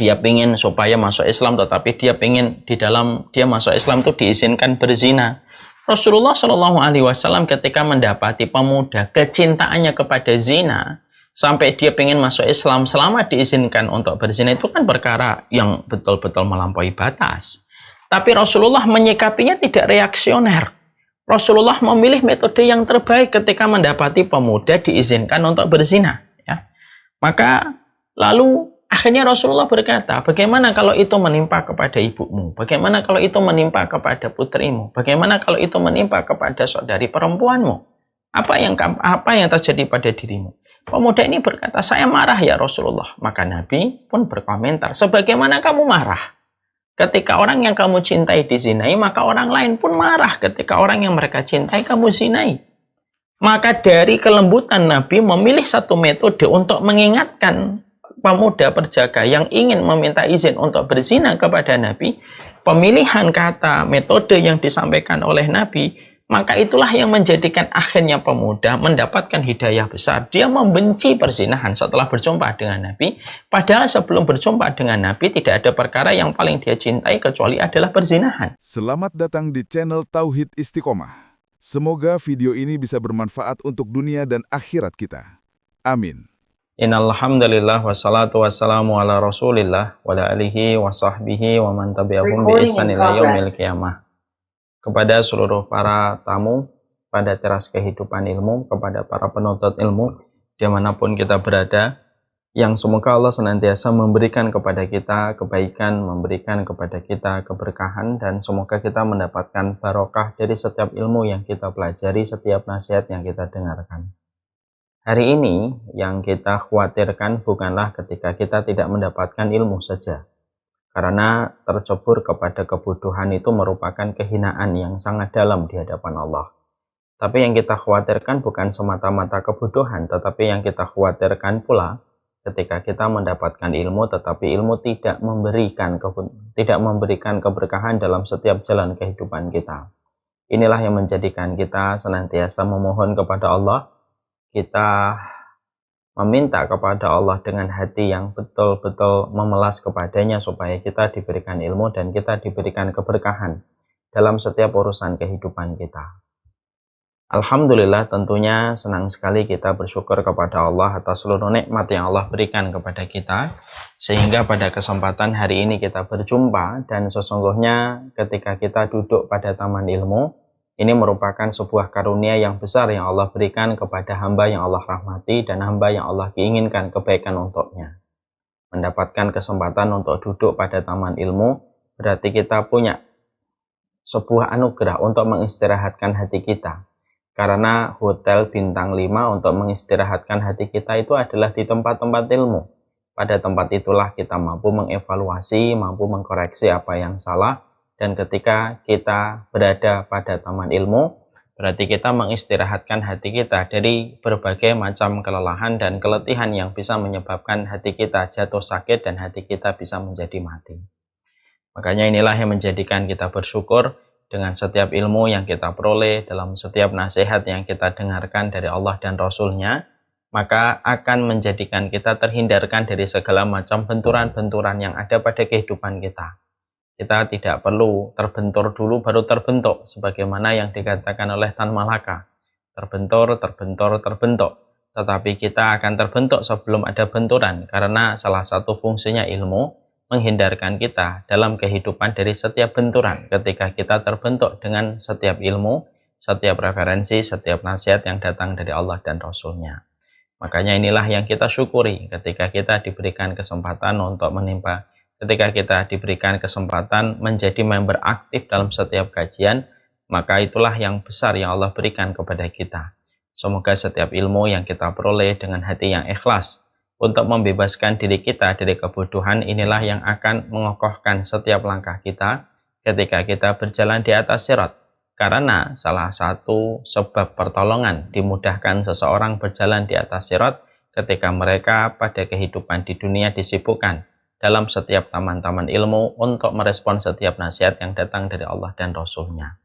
dia ingin supaya masuk Islam, tetapi dia ingin di dalam dia masuk Islam itu diizinkan berzina. Rasulullah Shallallahu Alaihi Wasallam ketika mendapati pemuda kecintaannya kepada zina sampai dia ingin masuk Islam selama diizinkan untuk berzina, itu kan perkara yang betul-betul melampaui batas. Tapi Rasulullah menyikapinya tidak reaksioner. Rasulullah memilih metode yang terbaik ketika mendapati pemuda diizinkan untuk berzina. Ya. Maka lalu akhirnya Rasulullah berkata, bagaimana kalau itu menimpa kepada ibumu? Bagaimana kalau itu menimpa kepada putrimu? Bagaimana kalau itu menimpa kepada saudari perempuanmu? Apa yang terjadi pada dirimu? Pemuda ini berkata, saya marah ya Rasulullah. Maka Nabi pun berkomentar, sebagaimana kamu marah ketika orang yang kamu cintai dizinai, maka orang lain pun marah ketika orang yang mereka cintai kamu zinai. Maka dari kelembutan Nabi memilih satu metode untuk mengingatkan pemuda perjaka yang ingin meminta izin untuk berzina kepada Nabi, pemilihan kata metode yang disampaikan oleh Nabi, maka itulah yang menjadikan akhirnya pemuda mendapatkan hidayah besar. Dia membenci perzinahan setelah berjumpa dengan Nabi, padahal sebelum berjumpa dengan Nabi tidak ada perkara yang paling dia cintai kecuali adalah perzinahan. Selamat datang di channel Tauhid Istiqomah. Semoga video ini bisa bermanfaat untuk dunia dan akhirat kita. Amin. Innalhamdulillah wassalatu wassalamu ala rasulillah wa ala alihi wa sahbihi wa man tabi'ahum bi ihsan ila yaumil qiyamah. Kepada seluruh para tamu pada teras kehidupan ilmu, kepada para penuntut ilmu dimanapun kita berada, yang semoga Allah senantiasa memberikan kepada kita kebaikan, memberikan kepada kita keberkahan, dan semoga kita mendapatkan barokah dari setiap ilmu yang kita pelajari, setiap nasihat yang kita dengarkan. Hari ini yang kita khawatirkan bukanlah ketika kita tidak mendapatkan ilmu saja. Karena tercebur kepada kebutuhan itu merupakan kehinaan yang sangat dalam di hadapan Allah. Tapi yang kita khawatirkan bukan semata-mata kebutuhan, tetapi yang kita khawatirkan pula ketika kita mendapatkan ilmu, tetapi ilmu tidak memberikan keberkahan dalam setiap jalan kehidupan kita. Inilah yang menjadikan kita senantiasa memohon kepada Allah, kita meminta kepada Allah dengan hati yang betul-betul memelas kepadanya supaya kita diberikan ilmu dan kita diberikan keberkahan dalam setiap urusan kehidupan kita. Alhamdulillah, tentunya senang sekali kita bersyukur kepada Allah atas seluruh nikmat yang Allah berikan kepada kita, sehingga pada kesempatan hari ini kita berjumpa, dan sesungguhnya ketika kita duduk pada taman ilmu, ini merupakan sebuah karunia yang besar yang Allah berikan kepada hamba yang Allah rahmati dan hamba yang Allah inginkan kebaikan untuknya. Mendapatkan kesempatan untuk duduk pada taman ilmu berarti kita punya sebuah anugerah untuk mengistirahatkan hati kita. Karena hotel bintang 5 untuk mengistirahatkan hati kita itu adalah di tempat-tempat ilmu. Pada tempat itulah kita mampu mengevaluasi, mampu mengkoreksi apa yang salah. Dan ketika kita berada pada taman ilmu, berarti kita mengistirahatkan hati kita dari berbagai macam kelelahan dan keletihan yang bisa menyebabkan hati kita jatuh sakit dan hati kita bisa menjadi mati. Makanya inilah yang menjadikan kita bersyukur dengan setiap ilmu yang kita peroleh, dalam setiap nasihat yang kita dengarkan dari Allah dan Rasul-Nya, maka akan menjadikan kita terhindarkan dari segala macam benturan-benturan yang ada pada kehidupan kita. Kita tidak perlu terbentur dulu baru terbentuk, sebagaimana yang dikatakan oleh Tan Malaka. Terbentur. Tetapi kita akan terbentuk sebelum ada benturan, karena salah satu fungsinya ilmu menghindarkan kita dalam kehidupan dari setiap benturan ketika kita terbentuk dengan setiap ilmu, setiap referensi, setiap nasihat yang datang dari Allah dan Rasul-Nya. Makanya inilah yang kita syukuri ketika kita diberikan kesempatan untuk ketika kita diberikan kesempatan menjadi member aktif dalam setiap kajian, maka itulah yang besar yang Allah berikan kepada kita. Semoga setiap ilmu yang kita peroleh dengan hati yang ikhlas untuk membebaskan diri kita dari kebutuhan, inilah yang akan mengokohkan setiap langkah kita ketika kita berjalan di atas sirat. Karena salah satu sebab pertolongan dimudahkan seseorang berjalan di atas sirat ketika mereka pada kehidupan di dunia disibukkan dalam setiap taman-taman ilmu untuk merespon setiap nasihat yang datang dari Allah dan Rasul-Nya.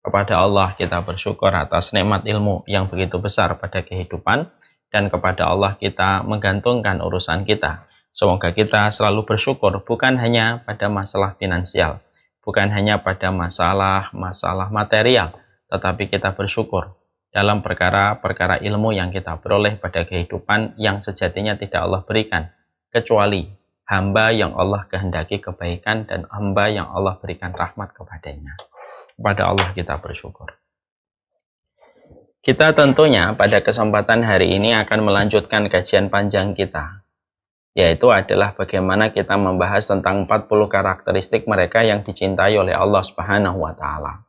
Kepada Allah kita bersyukur atas nikmat ilmu yang begitu besar pada kehidupan, dan kepada Allah kita menggantungkan urusan kita. Semoga kita selalu bersyukur bukan hanya pada masalah finansial, bukan hanya pada masalah material, tetapi kita bersyukur dalam perkara-perkara ilmu yang kita peroleh pada kehidupan yang sejatinya tidak Allah berikan, kecuali hamba yang Allah kehendaki kebaikan dan hamba yang Allah berikan rahmat kepadanya. Kepada Allah kita bersyukur. Kita tentunya pada kesempatan hari ini akan melanjutkan kajian panjang kita, yaitu adalah bagaimana kita membahas tentang 40 karakteristik mereka yang dicintai oleh Allah Subhanahu wa Ta'ala.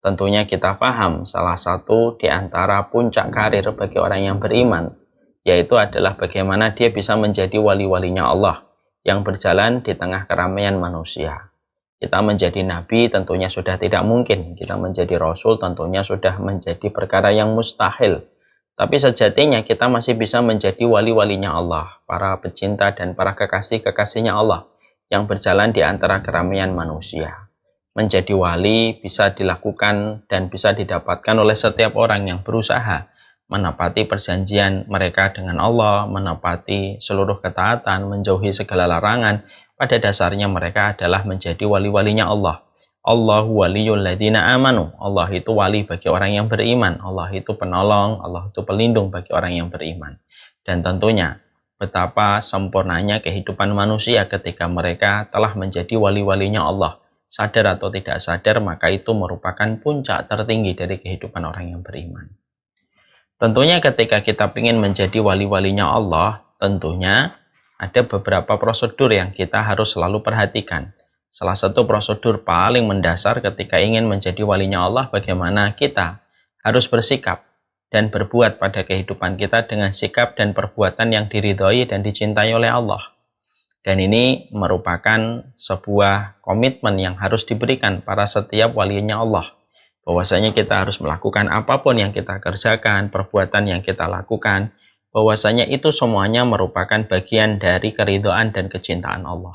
Tentunya kita paham salah satu di antara puncak karir bagi orang yang beriman, yaitu adalah bagaimana dia bisa menjadi wali-walinya Allah yang berjalan di tengah keramaian manusia. Kita menjadi nabi tentunya sudah tidak mungkin, kita menjadi rasul tentunya sudah menjadi perkara yang mustahil. Tapi sejatinya kita masih bisa menjadi wali-walinya Allah, para pecinta dan para kekasih-kekasihnya Allah yang berjalan di antara keramaian manusia. Menjadi wali bisa dilakukan dan bisa didapatkan oleh setiap orang yang berusaha menepati perjanjian mereka dengan Allah, menepati seluruh ketaatan, menjauhi segala larangan. Pada dasarnya mereka adalah menjadi wali-walinya Allah. Allahu waliyul ladzina amanu. Allah itu wali bagi orang yang beriman. Allah itu penolong, Allah itu pelindung bagi orang yang beriman. Dan tentunya betapa sempurnanya kehidupan manusia ketika mereka telah menjadi wali-walinya Allah. Sadar atau tidak sadar, maka itu merupakan puncak tertinggi dari kehidupan orang yang beriman. Tentunya ketika kita ingin menjadi wali-walinya Allah, tentunya ada beberapa prosedur yang kita harus selalu perhatikan. Salah satu prosedur paling mendasar ketika ingin menjadi walinya Allah, bagaimana kita harus bersikap dan berbuat pada kehidupan kita dengan sikap dan perbuatan yang diridhoi dan dicintai oleh Allah. Dan ini merupakan sebuah komitmen yang harus diberikan para setiap walinya Allah. Bahwasanya kita harus melakukan apapun yang kita kerjakan, perbuatan yang kita lakukan, bahwasanya itu semuanya merupakan bagian dari keridhaan dan kecintaan Allah.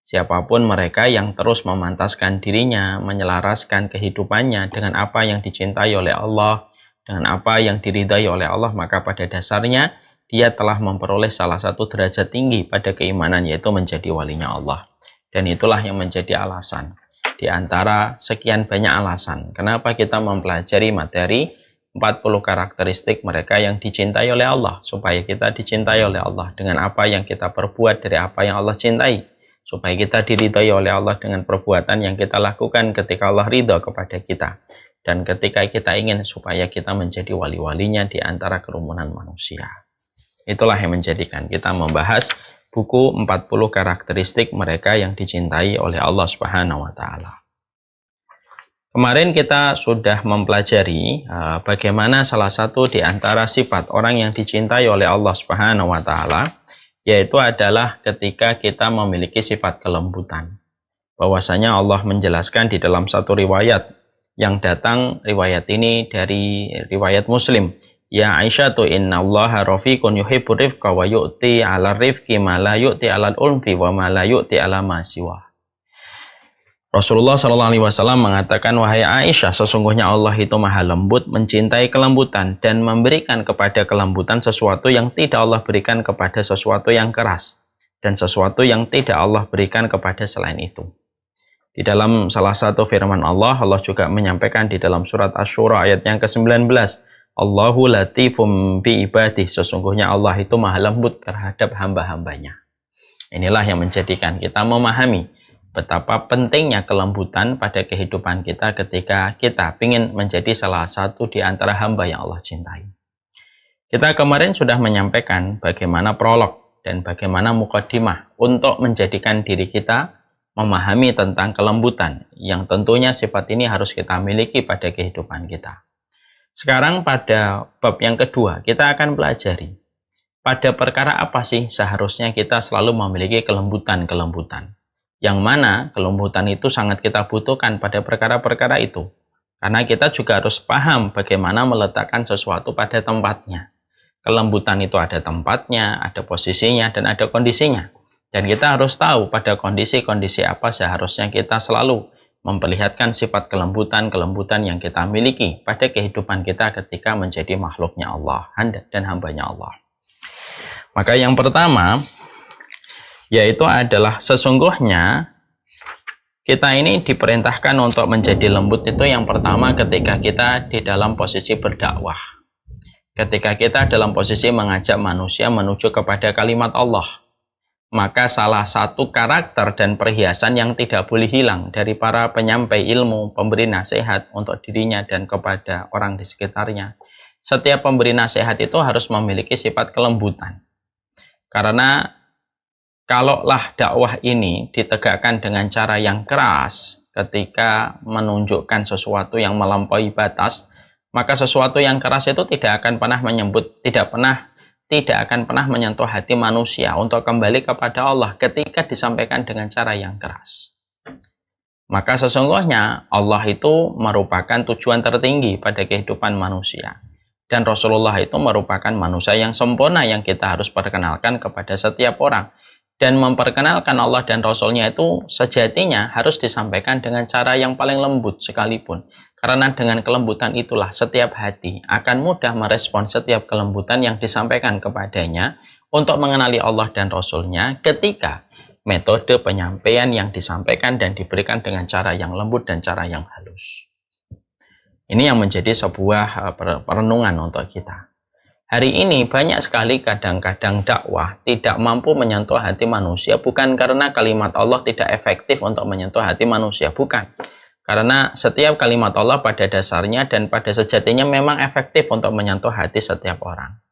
Siapapun mereka yang terus memantaskan dirinya, menyelaraskan kehidupannya dengan apa yang dicintai oleh Allah, dengan apa yang diridhai oleh Allah, maka pada dasarnya dia telah memperoleh salah satu derajat tinggi pada keimanan, yaitu menjadi walinya Allah. Dan itulah yang menjadi alasan di antara sekian banyak alasan kenapa kita mempelajari materi 40 karakteristik mereka yang dicintai oleh Allah, supaya kita dicintai oleh Allah dengan apa yang kita perbuat dari apa yang Allah cintai, supaya kita diridhai oleh Allah dengan perbuatan yang kita lakukan ketika Allah ridha kepada kita, dan ketika kita ingin supaya kita menjadi wali-walinya di antara kerumunan manusia. Itulah yang menjadikan kita membahas buku 40 karakteristik mereka yang dicintai oleh Allah Subhanahu wa Ta'ala. Kemarin kita sudah mempelajari bagaimana salah satu di antara sifat orang yang dicintai oleh Allah Subhanahu wa Ta'ala, yaitu adalah ketika kita memiliki sifat kelembutan. Bahwasanya Allah menjelaskan di dalam satu riwayat yang datang, riwayat ini dari riwayat Muslim, ya Aisyatu innallaha rafiqun yuhibbur rifqa wa yu'ti 'ala rifqi ma la yu'ti 'alal ulfi wa ma la yu'ti 'ala ma siwa. Rasulullah SAW mengatakan, wahai Aisyah, sesungguhnya Allah itu maha lembut, mencintai kelembutan, dan memberikan kepada kelembutan sesuatu yang tidak Allah berikan kepada sesuatu yang keras, dan sesuatu yang tidak Allah berikan kepada selain itu. Di dalam salah satu firman Allah, Allah juga menyampaikan di dalam surat Asy-Syura ayat yang ke-19, Allahu latifum bi ibadih, sesungguhnya Allah itu maha lembut terhadap hamba-hambanya. Inilah yang menjadikan kita memahami betapa pentingnya kelembutan pada kehidupan kita ketika kita ingin menjadi salah satu di antara hamba yang Allah cintai. Kita kemarin sudah menyampaikan bagaimana prolog dan bagaimana mukaddimah untuk menjadikan diri kita memahami tentang kelembutan, yang tentunya sifat ini harus kita miliki pada kehidupan kita. Sekarang pada bab yang kedua, kita akan pelajari pada perkara apa sih seharusnya kita selalu memiliki kelembutan-kelembutan. Yang mana kelembutan itu sangat kita butuhkan pada perkara-perkara itu. Karena kita juga harus paham bagaimana meletakkan sesuatu pada tempatnya. Kelembutan itu ada tempatnya, ada posisinya, dan ada kondisinya. Dan kita harus tahu pada kondisi-kondisi apa seharusnya kita selalu memperlihatkan sifat kelembutan-kelembutan yang kita miliki pada kehidupan kita ketika menjadi makhluknya Allah dan hambanya Allah. Maka yang pertama, yaitu adalah sesungguhnya kita ini diperintahkan untuk menjadi lembut itu yang pertama ketika kita di dalam posisi berdakwah. Ketika kita dalam posisi mengajak manusia menuju kepada kalimat Allah. Maka salah satu karakter dan perhiasan yang tidak boleh hilang dari para penyampai ilmu, pemberi nasihat untuk dirinya dan kepada orang di sekitarnya. Setiap pemberi nasihat itu harus memiliki sifat kelembutan. Karena kalaulah dakwah ini ditegakkan dengan cara yang keras ketika menunjukkan sesuatu yang melampaui batas, maka sesuatu yang keras itu tidak akan pernah menyentuh hati manusia untuk kembali kepada Allah ketika disampaikan dengan cara yang keras. Maka sesungguhnya Allah itu merupakan tujuan tertinggi pada kehidupan manusia. Dan Rasulullah itu merupakan manusia yang sempurna yang kita harus perkenalkan kepada setiap orang. Dan memperkenalkan Allah dan Rasulnya itu sejatinya harus disampaikan dengan cara yang paling lembut sekalipun. Karena dengan kelembutan itulah setiap hati akan mudah merespon setiap kelembutan yang disampaikan kepadanya untuk mengenali Allah dan Rasulnya ketika metode penyampaian yang disampaikan dan diberikan dengan cara yang lembut dan cara yang halus. Ini yang menjadi sebuah perenungan untuk kita. Hari ini banyak sekali kadang-kadang dakwah tidak mampu menyentuh hati manusia bukan karena kalimat Allah tidak efektif untuk menyentuh hati manusia, bukan. Karena setiap kalimat Allah pada dasarnya dan pada sejatinya memang efektif untuk menyentuh hati setiap orang.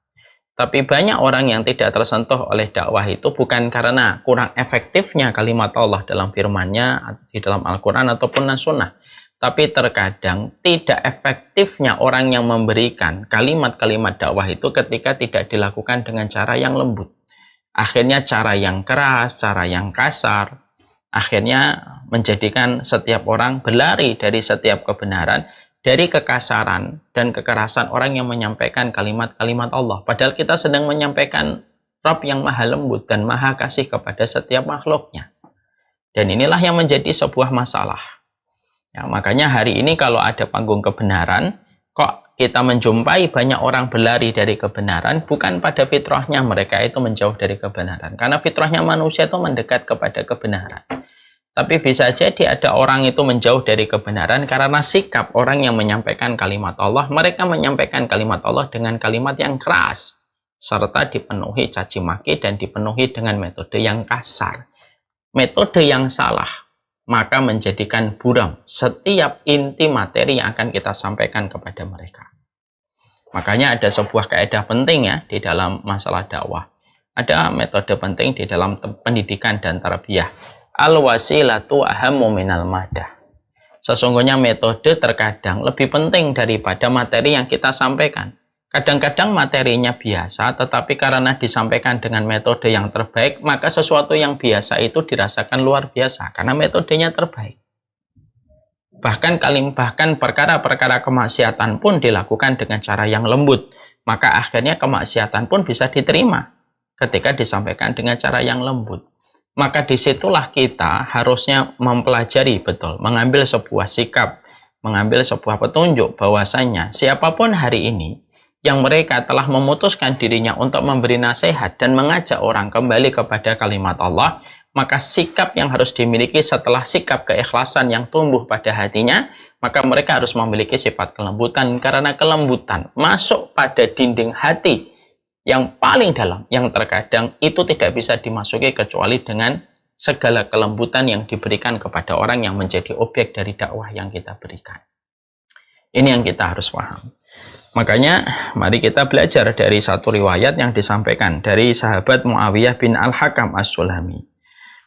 Tapi banyak orang yang tidak tersentuh oleh dakwah itu bukan karena kurang efektifnya kalimat Allah dalam firman-Nya di dalam Al-Quran ataupun Sunnah. Tapi terkadang tidak efektifnya orang yang memberikan kalimat-kalimat dakwah itu ketika tidak dilakukan dengan cara yang lembut. Akhirnya cara yang keras, cara yang kasar, akhirnya menjadikan setiap orang berlari dari setiap kebenaran, dari kekasaran dan kekerasan orang yang menyampaikan kalimat-kalimat Allah. Padahal kita sedang menyampaikan Rabb yang maha lembut dan maha kasih kepada setiap makhluknya. Dan inilah yang menjadi sebuah masalah. Ya, makanya hari ini kalau ada panggung kebenaran, kok kita menjumpai banyak orang berlari dari kebenaran, bukan pada fitrahnya mereka itu menjauh dari kebenaran. Karena fitrahnya manusia itu mendekat kepada kebenaran. Tapi bisa jadi ada orang itu menjauh dari kebenaran karena sikap orang yang menyampaikan kalimat Allah. Mereka menyampaikan kalimat Allah dengan kalimat yang keras, serta dipenuhi caci maki dan dipenuhi dengan metode yang kasar. Metode yang salah, maka menjadikan buram setiap inti materi yang akan kita sampaikan kepada mereka. Makanya ada sebuah kaidah penting ya di dalam masalah dakwah. Ada metode penting di dalam pendidikan dan tarbiyah. Al-wasilatu ahammu minal madah. Sesungguhnya metode terkadang lebih penting daripada materi yang kita sampaikan. Kadang-kadang materinya biasa, tetapi karena disampaikan dengan metode yang terbaik, maka sesuatu yang biasa itu dirasakan luar biasa, karena metodenya terbaik. Bahkan perkara-perkara kemaksiatan pun dilakukan dengan cara yang lembut, maka akhirnya kemaksiatan pun bisa diterima ketika disampaikan dengan cara yang lembut. Maka disitulah kita harusnya mempelajari betul, mengambil sebuah sikap, mengambil sebuah petunjuk bahwasanya siapapun hari ini, yang mereka telah memutuskan dirinya untuk memberi nasihat dan mengajak orang kembali kepada kalimat Allah, maka sikap yang harus dimiliki setelah sikap keikhlasan yang tumbuh pada hatinya, maka mereka harus memiliki sifat kelembutan, karena kelembutan masuk pada dinding hati yang paling dalam, yang terkadang itu tidak bisa dimasuki kecuali dengan segala kelembutan yang diberikan kepada orang yang menjadi objek dari dakwah yang kita berikan. Ini yang kita harus paham. Makanya mari kita belajar dari satu riwayat yang disampaikan dari sahabat Muawiyah bin Al-Hakam As-Sulami.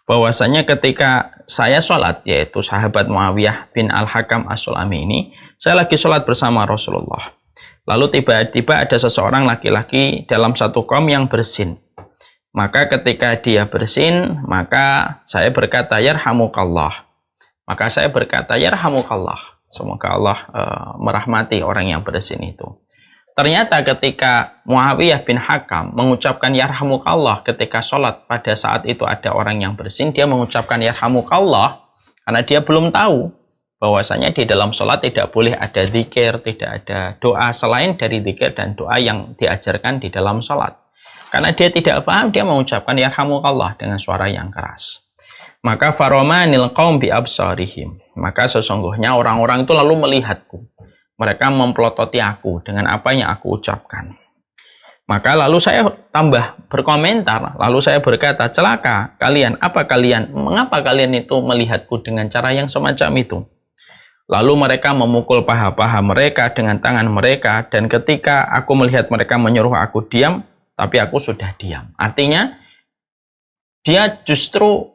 Bahwasanya ketika saya sholat, yaitu sahabat Muawiyah bin Al-Hakam As-Sulami ini, saya lagi sholat bersama Rasulullah. Lalu tiba-tiba ada seseorang laki-laki dalam satu kaum yang bersin. Maka ketika dia bersin, maka saya berkata, yarhamukallah. Maka saya berkata, yarhamukallah. Semoga Allah merahmati orang yang bersin itu. Ternyata ketika Muawiyah bin Hakam mengucapkan yarhamukallah ketika sholat, pada saat itu ada orang yang bersin, dia mengucapkan yarhamukallah karena dia belum tahu bahwasanya di dalam sholat tidak boleh ada zikir, tidak ada doa selain dari zikir dan doa yang diajarkan di dalam sholat. Karena dia tidak paham, dia mengucapkan yarhamukallah dengan suara yang keras. Maka faromanil qaum bi absarihim. Maka sesungguhnya orang-orang itu lalu melihatku. Mereka memplototi aku dengan apa yang aku ucapkan. Maka lalu saya tambah berkomentar, lalu saya berkata, celaka kalian, mengapa kalian itu melihatku dengan cara yang semacam itu? Lalu mereka memukul paha-paha mereka dengan tangan mereka, dan ketika aku melihat mereka menyuruh aku diam, tapi aku sudah diam. Artinya, dia justru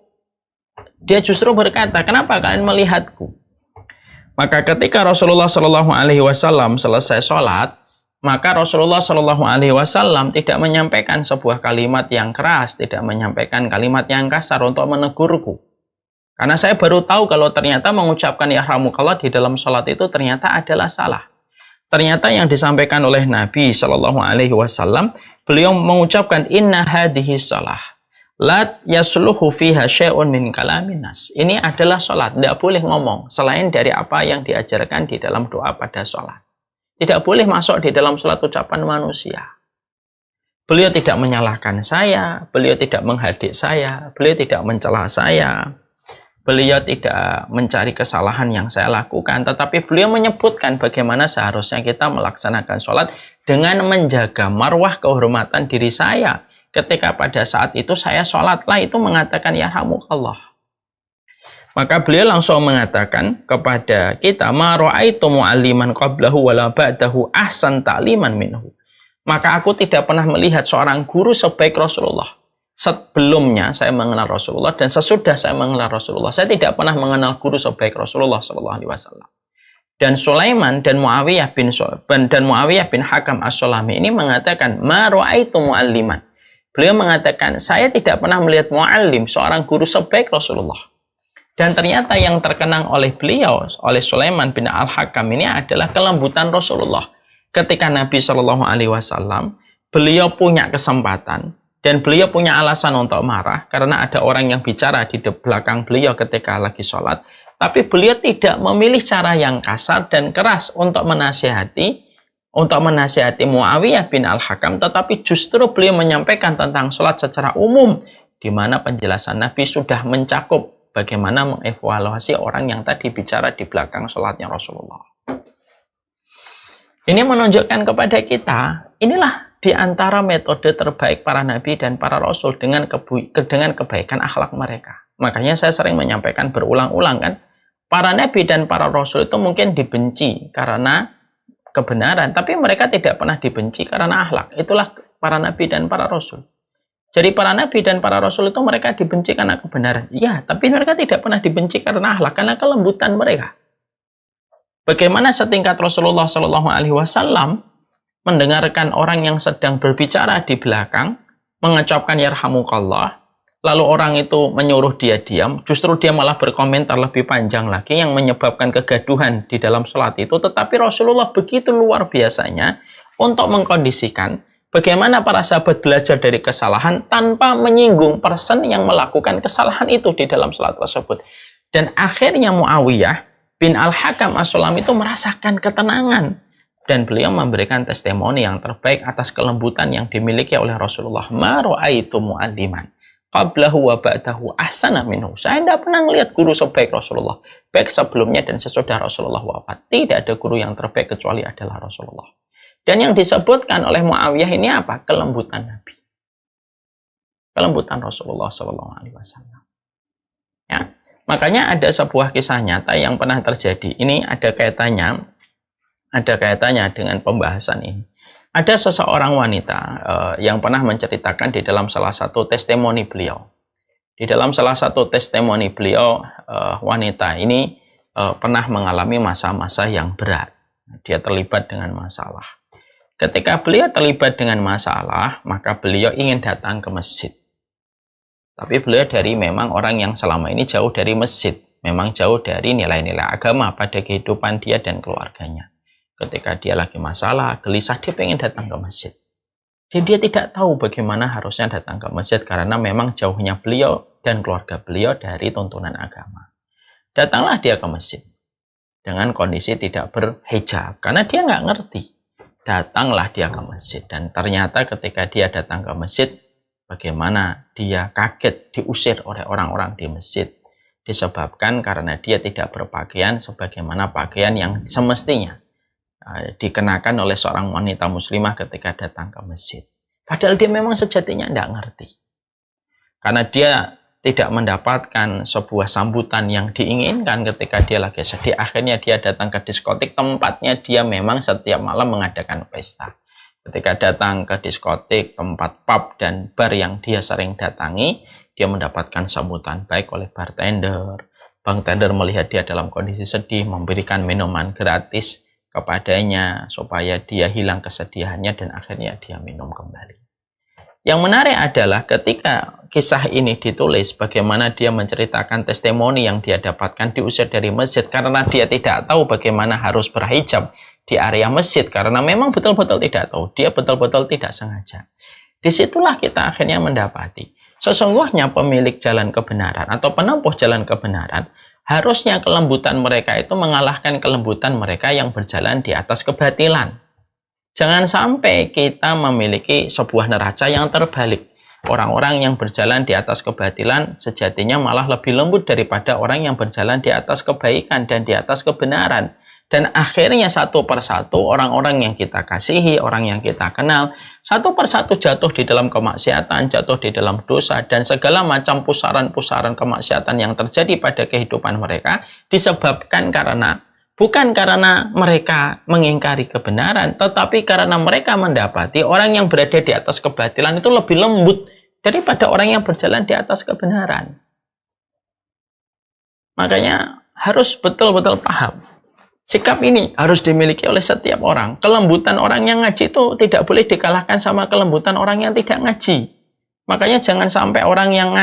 berkata, kenapa kalian melihatku? Maka ketika Rasulullah Shallallahu Alaihi Wasallam selesai sholat, maka Rasulullah Shallallahu Alaihi Wasallam tidak menyampaikan sebuah kalimat yang keras, tidak menyampaikan kalimat yang kasar untuk menegurku. Karena saya baru tahu kalau ternyata mengucapkan yarhamukallah di dalam sholat itu ternyata adalah salah. Ternyata yang disampaikan oleh Nabi Shallallahu Alaihi Wasallam, beliau mengucapkan inna hadhihi shalah la yasluhu fiha syai'un min kalamin nas. Ini adalah sholat, tidak boleh ngomong selain dari apa yang diajarkan di dalam doa pada sholat. Tidak boleh masuk di dalam sholat ucapan manusia. Beliau tidak menyalahkan saya, beliau tidak menghadik saya, beliau tidak mencela saya, beliau tidak mencari kesalahan yang saya lakukan, tetapi beliau menyebutkan bagaimana seharusnya kita melaksanakan sholat dengan menjaga marwah kehormatan diri saya. Ketika pada saat itu saya sholatlah itu mengatakan yarhamukallah. Maka beliau langsung mengatakan kepada kita, ma ra'aitu mu'alliman qablahu wala ba'dahu ahsan ta'liman minhu. Maka aku tidak pernah melihat seorang guru sebaik Rasulullah. Sebelumnya saya mengenal Rasulullah dan sesudah saya mengenal Rasulullah, saya tidak pernah mengenal guru sebaik Rasulullah Shallallahu Alaihi Wasallam. Dan Sulaiman dan Muawiyah bin Hakam As-Sulami ini mengatakan, ma ra'aitu mu'alliman. Beliau mengatakan, saya tidak pernah melihat mu'allim, seorang guru sebaik Rasulullah. Dan ternyata yang terkenang oleh beliau, oleh Sulaiman bin Al-Hakam ini adalah kelembutan Rasulullah. Ketika Nabi Shallallahu Alaihi Wasallam, beliau punya kesempatan dan beliau punya alasan untuk marah karena ada orang yang bicara di belakang beliau ketika lagi sholat. Tapi beliau tidak memilih cara yang kasar dan keras untuk menasihati Muawiyah bin Al-Hakam, tetapi justru beliau menyampaikan tentang sholat secara umum, di mana penjelasan Nabi sudah mencakup bagaimana mengevaluasi orang yang tadi bicara di belakang sholatnya Rasulullah. Ini menunjukkan kepada kita, inilah di antara metode terbaik para nabi dan para rasul dengan kebaikan akhlak mereka. Makanya saya sering menyampaikan berulang-ulang kan, para nabi dan para rasul itu mungkin dibenci karena kebenaran, tapi mereka tidak pernah dibenci karena akhlak. Itulah para nabi dan para rasul. Jadi para nabi dan para rasul itu mereka dibenci karena kebenaran. Ya, tapi mereka tidak pernah dibenci karena akhlak, karena kelembutan mereka. Bagaimana setingkat Rasulullah Shallallahu Alaihi Wasallam mendengarkan orang yang sedang berbicara di belakang, mengucapkan yarhamukallah, lalu orang itu menyuruh dia diam, justru dia malah berkomentar lebih panjang lagi yang menyebabkan kegaduhan di dalam sholat itu. Tetapi Rasulullah begitu luar biasanya untuk mengkondisikan bagaimana para sahabat belajar dari kesalahan tanpa menyinggung person yang melakukan kesalahan itu di dalam sholat tersebut. Dan akhirnya Muawiyah bin Al-Hakam As-Sulami itu merasakan ketenangan. Dan beliau memberikan testimoni yang terbaik atas kelembutan yang dimiliki oleh Rasulullah. Ma ra'aitu mu'alliman qablahu wa ba'dahu ahsana minhu. Saya tidak pernah melihat guru sebaik Rasulullah, baik sebelumnya dan sesudah Rasulullah wafat. Tidak ada guru yang terbaik kecuali adalah Rasulullah. Dan yang disebutkan oleh Muawiyah ini apa? Kelembutan Nabi. Kelembutan Rasulullah Shallallahu Alaihi Wasallam. Ya. Makanya ada sebuah kisah nyata yang pernah terjadi. Ini ada kaitannya dengan pembahasan ini. Ada seseorang wanita yang pernah menceritakan di dalam salah satu testimoni beliau. Di dalam salah satu testimoni beliau, wanita ini pernah mengalami masa-masa yang berat. Dia terlibat dengan masalah. Ketika beliau terlibat dengan masalah, maka beliau ingin datang ke masjid. Tapi beliau memang orang yang selama ini jauh dari masjid. Memang jauh dari nilai-nilai agama pada kehidupan dia dan keluarganya. Ketika dia lagi masalah, gelisah, dia pengen datang ke masjid. Jadi dia tidak tahu bagaimana harusnya datang ke masjid karena memang jauhnya beliau dan keluarga beliau dari tuntunan agama. Datanglah dia ke masjid dengan kondisi tidak berhijab karena dia nggak ngerti. datanglah dia ke masjid. Dan ternyata ketika dia datang ke masjid, bagaimana dia kaget diusir oleh orang-orang di masjid. Disebabkan karena dia tidak berpakaian sebagaimana pakaian yang semestinya dikenakan oleh seorang wanita muslimah ketika datang ke masjid. Padahal dia memang sejatinya tidak ngerti. Karena dia tidak mendapatkan sebuah sambutan yang diinginkan ketika dia lagi sedih. Akhirnya dia datang ke diskotik, tempatnya dia memang setiap malam mengadakan pesta. Ketika datang ke diskotik, tempat pub dan bar yang dia sering datangi, dia mendapatkan sambutan baik oleh bartender. Bartender melihat dia dalam kondisi sedih, memberikan minuman gratis kepadanya supaya dia hilang kesedihannya dan akhirnya dia minum kembali. Yang menarik adalah ketika kisah ini ditulis, bagaimana dia menceritakan testimoni yang dia dapatkan diusir dari masjid karena dia tidak tahu bagaimana harus berhijab di area masjid, karena memang betul-betul tidak tahu, dia betul-betul tidak sengaja. Disitulah kita akhirnya mendapati sesungguhnya pemilik jalan kebenaran atau penempuh jalan kebenaran, harusnya kelembutan mereka itu mengalahkan kelembutan mereka yang berjalan di atas kebatilan. Jangan sampai kita memiliki sebuah neraca yang terbalik. Orang-orang yang berjalan di atas kebatilan sejatinya malah lebih lembut daripada orang yang berjalan di atas kebaikan dan di atas kebenaran. Dan akhirnya satu persatu orang-orang yang kita kasihi, orang yang kita kenal, satu persatu jatuh di dalam kemaksiatan, jatuh di dalam dosa, dan segala macam pusaran-pusaran kemaksiatan yang terjadi pada kehidupan mereka disebabkan bukan karena mereka mengingkari kebenaran, tetapi karena mereka mendapati orang yang berada di atas kebatilan itu lebih lembut daripada orang yang berjalan di atas kebenaran. Makanya harus betul-betul paham. Sikap ini harus dimiliki oleh setiap orang. Kelembutan orang yang ngaji itu tidak boleh dikalahkan sama kelembutan orang yang tidak ngaji. Makanya jangan sampai orang yang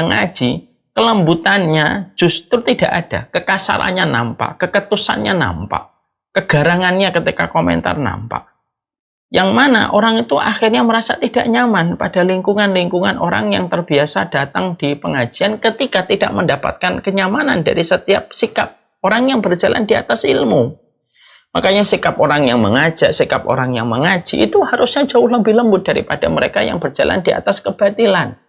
ngaji, kelembutannya justru tidak ada. Kekasarannya nampak, keketusannya nampak, kegarangannya ketika komentar nampak. Yang mana orang itu akhirnya merasa tidak nyaman pada lingkungan-lingkungan orang yang terbiasa datang di pengajian ketika tidak mendapatkan kenyamanan dari setiap sikap orang yang berjalan di atas ilmu. Makanya sikap orang yang mengajak, sikap orang yang mengaji itu harusnya jauh lebih lembut daripada mereka yang berjalan di atas kebatilan.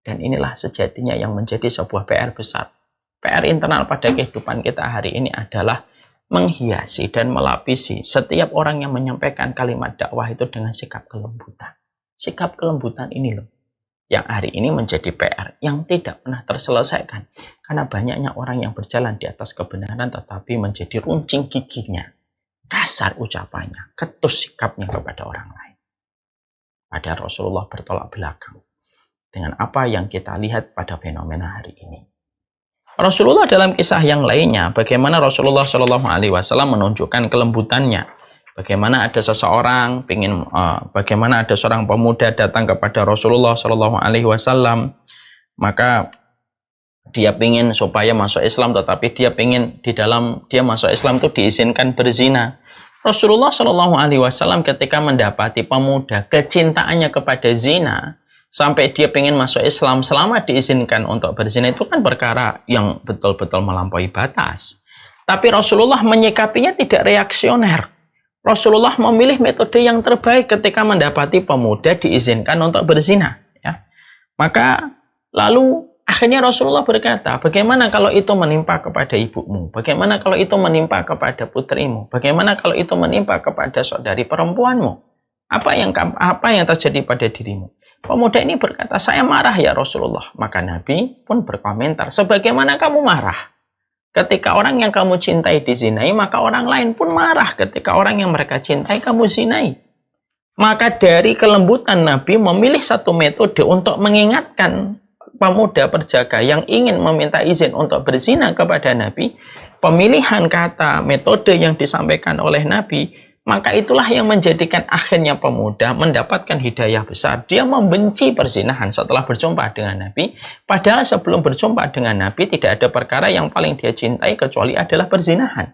Dan inilah sejatinya yang menjadi sebuah PR besar. PR internal pada kehidupan kita hari ini adalah menghiasi dan melapisi setiap orang yang menyampaikan kalimat dakwah itu dengan sikap kelembutan. Sikap kelembutan ini loh, yang hari ini menjadi PR yang tidak pernah terselesaikan. Karena banyaknya orang yang berjalan di atas kebenaran tetapi menjadi runcing giginya, kasar ucapannya, ketus sikapnya kepada orang lain. Padahal Rasulullah bertolak belakang dengan apa yang kita lihat pada fenomena hari ini. Rasulullah dalam kisah yang lainnya, bagaimana Rasulullah Shallallahu Alaihi Wasallam menunjukkan kelembutannya. Bagaimana ada seseorang bagaimana ada seorang pemuda datang kepada Rasulullah Shallallahu Alaihi Wasallam, maka dia ingin supaya masuk Islam, tetapi dia ingin dia masuk Islam itu diizinkan berzina. Rasulullah Shallallahu Alaihi Wasallam ketika mendapati pemuda kecintaannya kepada zina, sampai dia pengen masuk Islam selama diizinkan untuk berzina, itu kan perkara yang betul-betul melampaui batas. Tapi Rasulullah menyikapinya tidak reaksioner. Rasulullah memilih metode yang terbaik ketika mendapati pemuda diizinkan untuk berzina. Ya. Maka lalu akhirnya Rasulullah berkata, bagaimana kalau itu menimpa kepada ibumu? Bagaimana kalau itu menimpa kepada putrimu? Bagaimana kalau itu menimpa kepada saudari perempuanmu? Apa yang terjadi pada dirimu? Pemuda ini berkata, saya marah ya Rasulullah. Maka Nabi pun berkomentar, sebagaimana kamu marah ketika orang yang kamu cintai dizinai, maka orang lain pun marah ketika orang yang mereka cintai kamu zinai. Maka dari kelembutan Nabi memilih satu metode untuk mengingatkan pemuda perjaka yang ingin meminta izin untuk berzina kepada Nabi. Pemilihan kata metode yang disampaikan oleh Nabi, maka itulah yang menjadikan akhirnya pemuda mendapatkan hidayah besar. Dia membenci perzinahan setelah berjumpa dengan Nabi. Padahal sebelum berjumpa dengan Nabi tidak ada perkara yang paling dia cintai kecuali adalah perzinahan.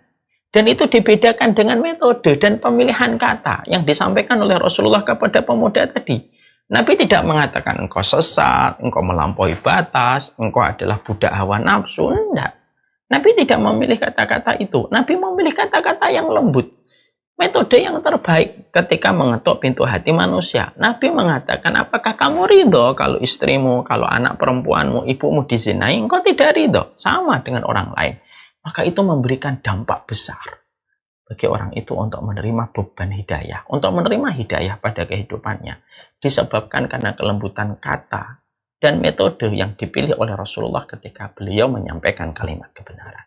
Dan itu dibedakan dengan metode dan pemilihan kata yang disampaikan oleh Rasulullah kepada pemuda tadi. Nabi tidak mengatakan engkau sesat, engkau melampaui batas, engkau adalah budak hawa nafsu. Enggak. Nabi tidak memilih kata-kata itu. Nabi memilih kata-kata yang lembut. Metode yang terbaik ketika mengetuk pintu hati manusia. Nabi mengatakan, apakah kamu ridho kalau istrimu, kalau anak perempuanmu, ibumu dizinai? Engkau tidak ridho. Sama dengan orang lain. Maka itu memberikan dampak besar bagi orang itu untuk menerima beban hidayah. Untuk menerima hidayah pada kehidupannya. Disebabkan karena kelembutan kata dan metode yang dipilih oleh Rasulullah ketika beliau menyampaikan kalimat kebenaran.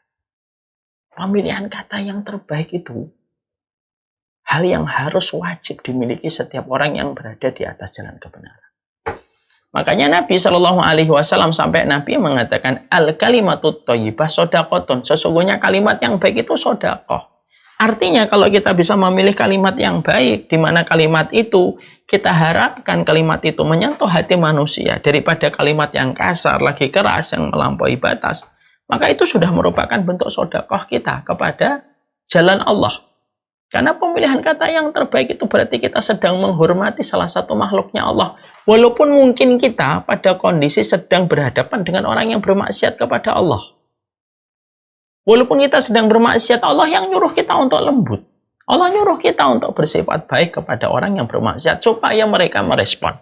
Pemilihan kata yang terbaik itu hal yang harus wajib dimiliki setiap orang yang berada di atas jalan kebenaran. Makanya Nabi Shallallahu Alaihi Wasallam sampai Nabi mengatakan al kalimatut thayyibah shadaqatun. Sesungguhnya kalimat yang baik itu sedekah. Artinya kalau kita bisa memilih kalimat yang baik, di mana kalimat itu kita harapkan kalimat itu menyentuh hati manusia daripada kalimat yang kasar, lagi keras, yang melampaui batas, maka itu sudah merupakan bentuk sedekah kita kepada jalan Allah. Karena pemilihan kata yang terbaik itu berarti kita sedang menghormati salah satu makhluknya Allah. Walaupun mungkin kita pada kondisi sedang berhadapan dengan orang yang bermaksiat kepada Allah. Walaupun kita sedang bermaksiat, Allah yang nyuruh kita untuk lembut. Allah nyuruh kita untuk bersifat baik kepada orang yang bermaksiat supaya mereka merespon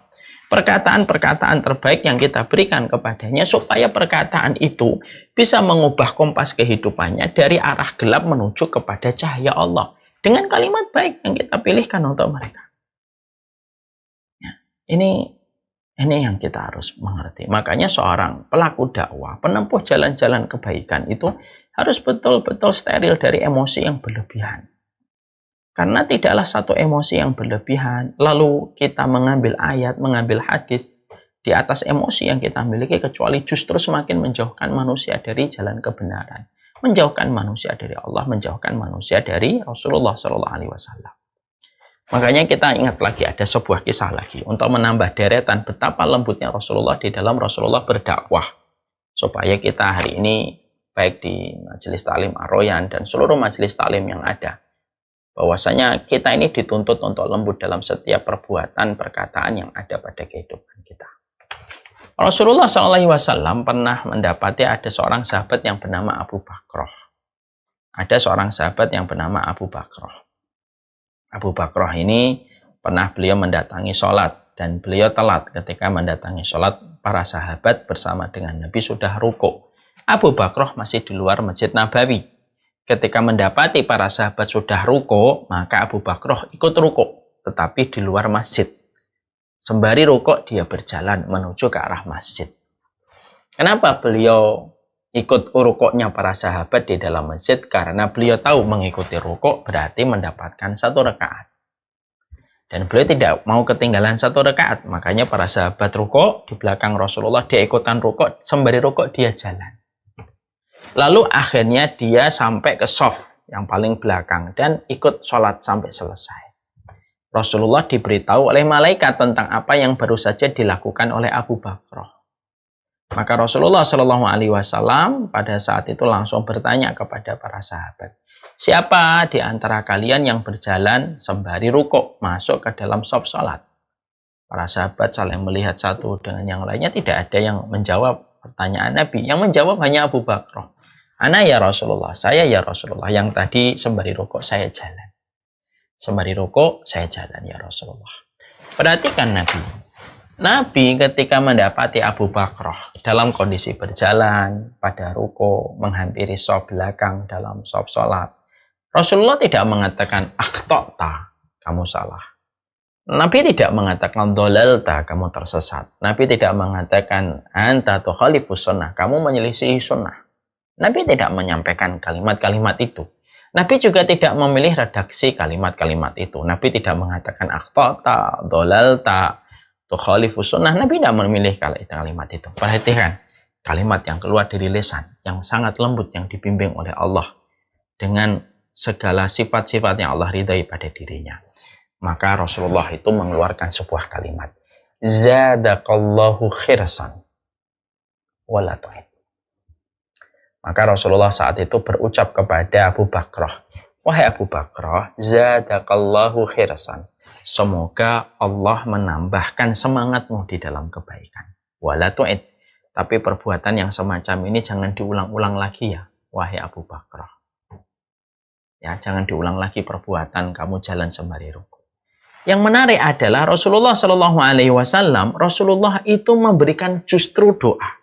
perkataan-perkataan terbaik yang kita berikan kepadanya, supaya perkataan itu bisa mengubah kompas kehidupannya dari arah gelap menuju kepada cahaya Allah. Dengan kalimat baik yang kita pilihkan untuk mereka. Ya, ini yang kita harus mengerti. Makanya seorang pelaku dakwah, penempuh jalan-jalan kebaikan itu harus betul-betul steril dari emosi yang berlebihan. Karena tidaklah satu emosi yang berlebihan, lalu kita mengambil ayat, mengambil hadis di atas emosi yang kita miliki, kecuali justru semakin menjauhkan manusia dari jalan kebenaran. Menjauhkan manusia dari Allah, menjauhkan manusia dari Rasulullah SAW. Makanya kita ingat lagi, ada sebuah kisah lagi untuk menambah deretan betapa lembutnya Rasulullah di dalam Rasulullah berdakwah, supaya kita hari ini baik di majelis taklim Ar-Royan dan seluruh majelis taklim yang ada, bahwasanya kita ini dituntut untuk lembut dalam setiap perbuatan, perkataan yang ada pada kehidupan kita. Rasulullah SAW pernah mendapati ada seorang sahabat yang bernama Abu Bakroh. Ada seorang sahabat yang bernama Abu Bakroh. Abu Bakroh ini pernah beliau mendatangi sholat, dan beliau telat ketika mendatangi sholat. Para sahabat bersama dengan Nabi sudah rukuk. Abu Bakroh masih di luar Masjid Nabawi. Ketika mendapati para sahabat sudah rukuk, maka Abu Bakroh ikut rukuk, tetapi di luar masjid. Sembari rukuk, dia berjalan menuju ke arah masjid. Kenapa beliau ikut rukuknya para sahabat di dalam masjid? Karena beliau tahu mengikuti rukuk berarti mendapatkan 1 rakaat. Dan beliau tidak mau ketinggalan 1 rakaat. Makanya para sahabat rukuk di belakang Rasulullah, dia ikutan rukuk, sembari rukuk dia jalan. Lalu akhirnya dia sampai ke shaf yang paling belakang dan ikut sholat sampai selesai. Rasulullah diberitahu oleh malaikat tentang apa yang baru saja dilakukan oleh Abu Bakroh. Maka Rasulullah SAW pada saat itu langsung bertanya kepada para sahabat, siapa di antara kalian yang berjalan sembari rukuk masuk ke dalam shaf sholat? Para sahabat saling melihat satu dengan yang lainnya, tidak ada yang menjawab pertanyaan Nabi. Yang menjawab hanya Abu Bakroh. Ana ya Rasulullah, saya ya Rasulullah, yang tadi sembari rukuk saya jalan. Sembari rukuk, saya jalan ya Rasulullah. Perhatikan Nabi. Nabi ketika mendapati Abu Bakroh dalam kondisi berjalan, pada rukuk, menghampiri shaf belakang dalam shaf sholat, Rasulullah tidak mengatakan, akhtota, kamu salah. Nabi tidak mengatakan, dolalta, kamu tersesat. Nabi tidak mengatakan, anta tukhalifus sunnah, kamu menyelisihi sunnah. Nabi tidak menyampaikan kalimat-kalimat itu. Nabi juga tidak memilih redaksi kalimat-kalimat itu. Nabi tidak mengatakan akhtata, dolalta, tukhalifus sunnah. Nabi tidak memilih kalimat itu. Perhatikan kalimat yang keluar dari lisan, yang sangat lembut, yang dibimbing oleh Allah dengan segala sifat-sifat yang Allah ridhai pada dirinya. Maka Rasulullah itu mengeluarkan sebuah kalimat, zadakallahu khirsan wala tu'id. Maka Rasulullah saat itu berucap kepada Abu Bakroh, wahai Abu Bakroh, zadakallahu khirsan, semoga Allah menambahkan semangatmu di dalam kebaikan. Wala tu'id, tapi perbuatan yang semacam ini jangan diulang-ulang lagi ya. wahai Abu Bakrah. Ya, jangan diulang lagi perbuatan kamu jalan sembari ruku. Yang menarik adalah Rasulullah Shallallahu Alaihi Wasallam, Rasulullah itu memberikan justru doa.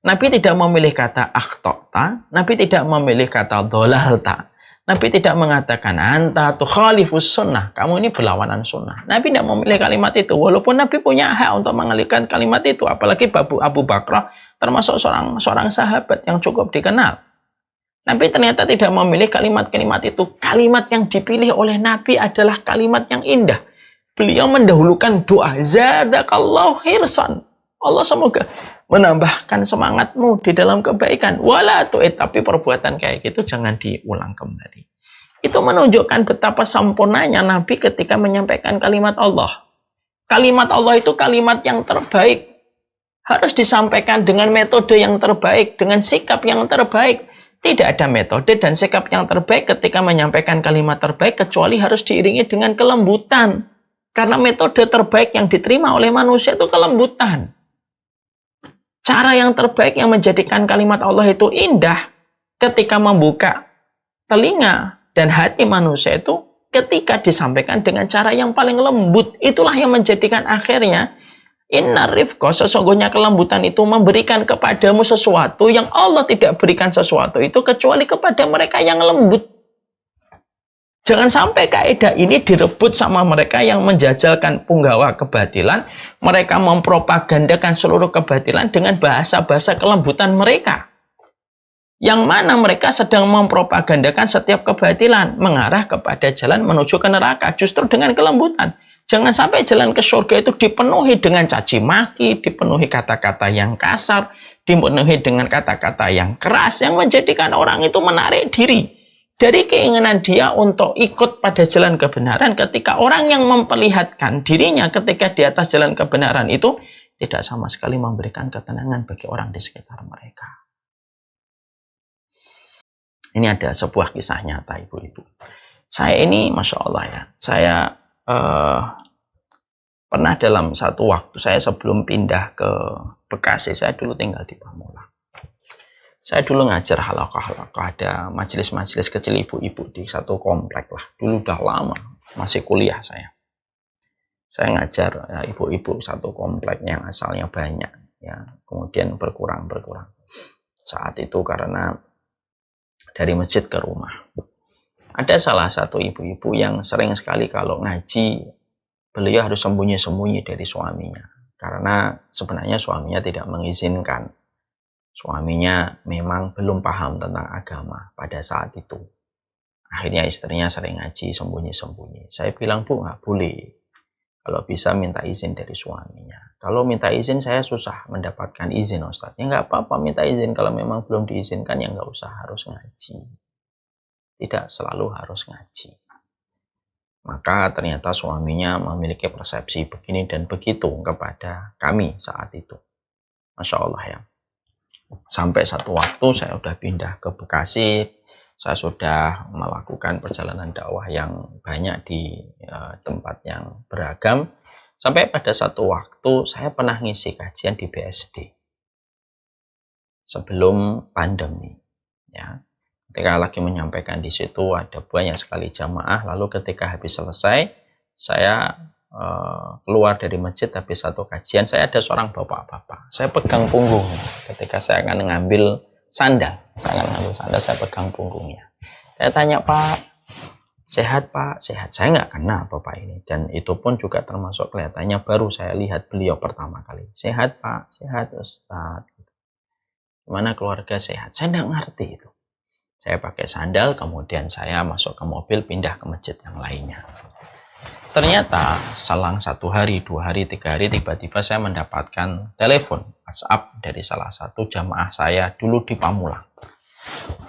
Nabi tidak memilih kata akhtota, Nabi tidak memilih kata dolalta, Nabi tidak mengatakan anta tukhalifus sunnah, kamu ini berlawanan sunnah. Nabi tidak memilih kalimat itu, walaupun Nabi punya hak untuk mengalihkan kalimat itu, apalagi Abu Bakrah termasuk seorang sahabat yang cukup dikenal. Nabi ternyata tidak memilih kalimat-kalimat itu. Kalimat yang dipilih oleh Nabi adalah kalimat yang indah. Beliau mendahulukan doa. Zadakallahu khirsan. Allah semoga menambahkan semangatmu di dalam kebaikan. Wala tu'id. Tapi perbuatan kayak gitu jangan diulang kembali. Itu menunjukkan betapa sempurnanya Nabi ketika menyampaikan kalimat Allah. Kalimat Allah itu kalimat yang terbaik. Harus disampaikan dengan metode yang terbaik. Dengan sikap yang terbaik. Tidak ada metode dan sikap yang terbaik ketika menyampaikan kalimat terbaik kecuali harus diiringi dengan kelembutan. Karena metode terbaik yang diterima oleh manusia itu kelembutan. Cara yang terbaik yang menjadikan kalimat Allah itu indah ketika membuka telinga dan hati manusia itu ketika disampaikan dengan cara yang paling lembut. Itulah yang menjadikan akhirnya Inna rifqa, sesungguhnya kelembutan itu memberikan kepadamu sesuatu yang Allah tidak berikan sesuatu itu kecuali kepada mereka yang lembut. Jangan sampai kaidah ini direbut sama mereka yang menjajalkan punggawa kebatilan. Mereka mempropagandakan seluruh kebatilan dengan bahasa-bahasa kelembutan mereka. Yang mana mereka sedang mempropagandakan setiap kebatilan mengarah kepada jalan menuju ke neraka justru dengan kelembutan. Jangan sampai jalan ke surga itu dipenuhi dengan caci maki, dipenuhi kata-kata yang kasar, dipenuhi dengan kata-kata yang keras, yang menjadikan orang itu menarik diri dari keinginan dia untuk ikut pada jalan kebenaran ketika orang yang memperlihatkan dirinya ketika di atas jalan kebenaran itu tidak sama sekali memberikan ketenangan bagi orang di sekitar mereka. Ini ada sebuah kisah nyata ibu-ibu. Saya ini Masya Allah ya, saya pernah dalam satu waktu, saya sebelum pindah ke Bekasi, saya dulu tinggal di Pamulang. Saya dulu ngajar halaqah-halaqah, ada majelis-majelis kecil ibu-ibu di satu komplek lah. Dulu udah lama, masih kuliah saya. Saya ngajar ya, ibu-ibu satu komplek yang asalnya banyak, ya, kemudian berkurang. Saat itu karena dari masjid ke rumah. Ada salah satu ibu-ibu yang sering sekali kalau ngaji, beliau harus sembunyi-sembunyi dari suaminya. Karena sebenarnya suaminya tidak mengizinkan. Suaminya memang belum paham tentang agama pada saat itu. Akhirnya istrinya sering ngaji sembunyi-sembunyi. Saya bilang, Bu, nggak boleh. Kalau bisa minta izin dari suaminya. Kalau minta izin saya susah mendapatkan izin, Ustaz. Ya nggak apa-apa minta izin. Kalau memang belum diizinkan ya nggak usah harus ngaji. Tidak selalu harus ngaji. Maka ternyata suaminya memiliki persepsi begini dan begitu kepada kami saat itu. Masya Allah ya. Sampai satu waktu saya sudah pindah ke Bekasi, saya sudah melakukan perjalanan dakwah yang banyak di tempat yang beragam. Sampai pada satu waktu saya pernah ngisi kajian di BSD sebelum pandemi. Ya, ketika lagi menyampaikan di situ ada banyak sekali jamaah. Lalu ketika habis selesai, saya keluar dari masjid habis satu kajian, saya ada seorang bapak-bapak. Saya pegang punggungnya ketika saya akan mengambil sandal. Saya pegang punggungnya. Saya tanya, Pak, sehat Pak? Sehat. Saya nggak kenal bapak ini. Dan itu pun juga termasuk kelihatannya baru saya lihat beliau pertama kali. Sehat Pak? Sehat Ustaz. Gimana keluarga sehat? Saya nggak ngerti itu. Saya pakai sandal, kemudian saya masuk ke mobil, pindah ke masjid yang lainnya. Ternyata selang 1 hari, 2 hari, 3 hari, tiba-tiba saya mendapatkan telepon WhatsApp dari salah satu jamaah saya dulu di Pamulang.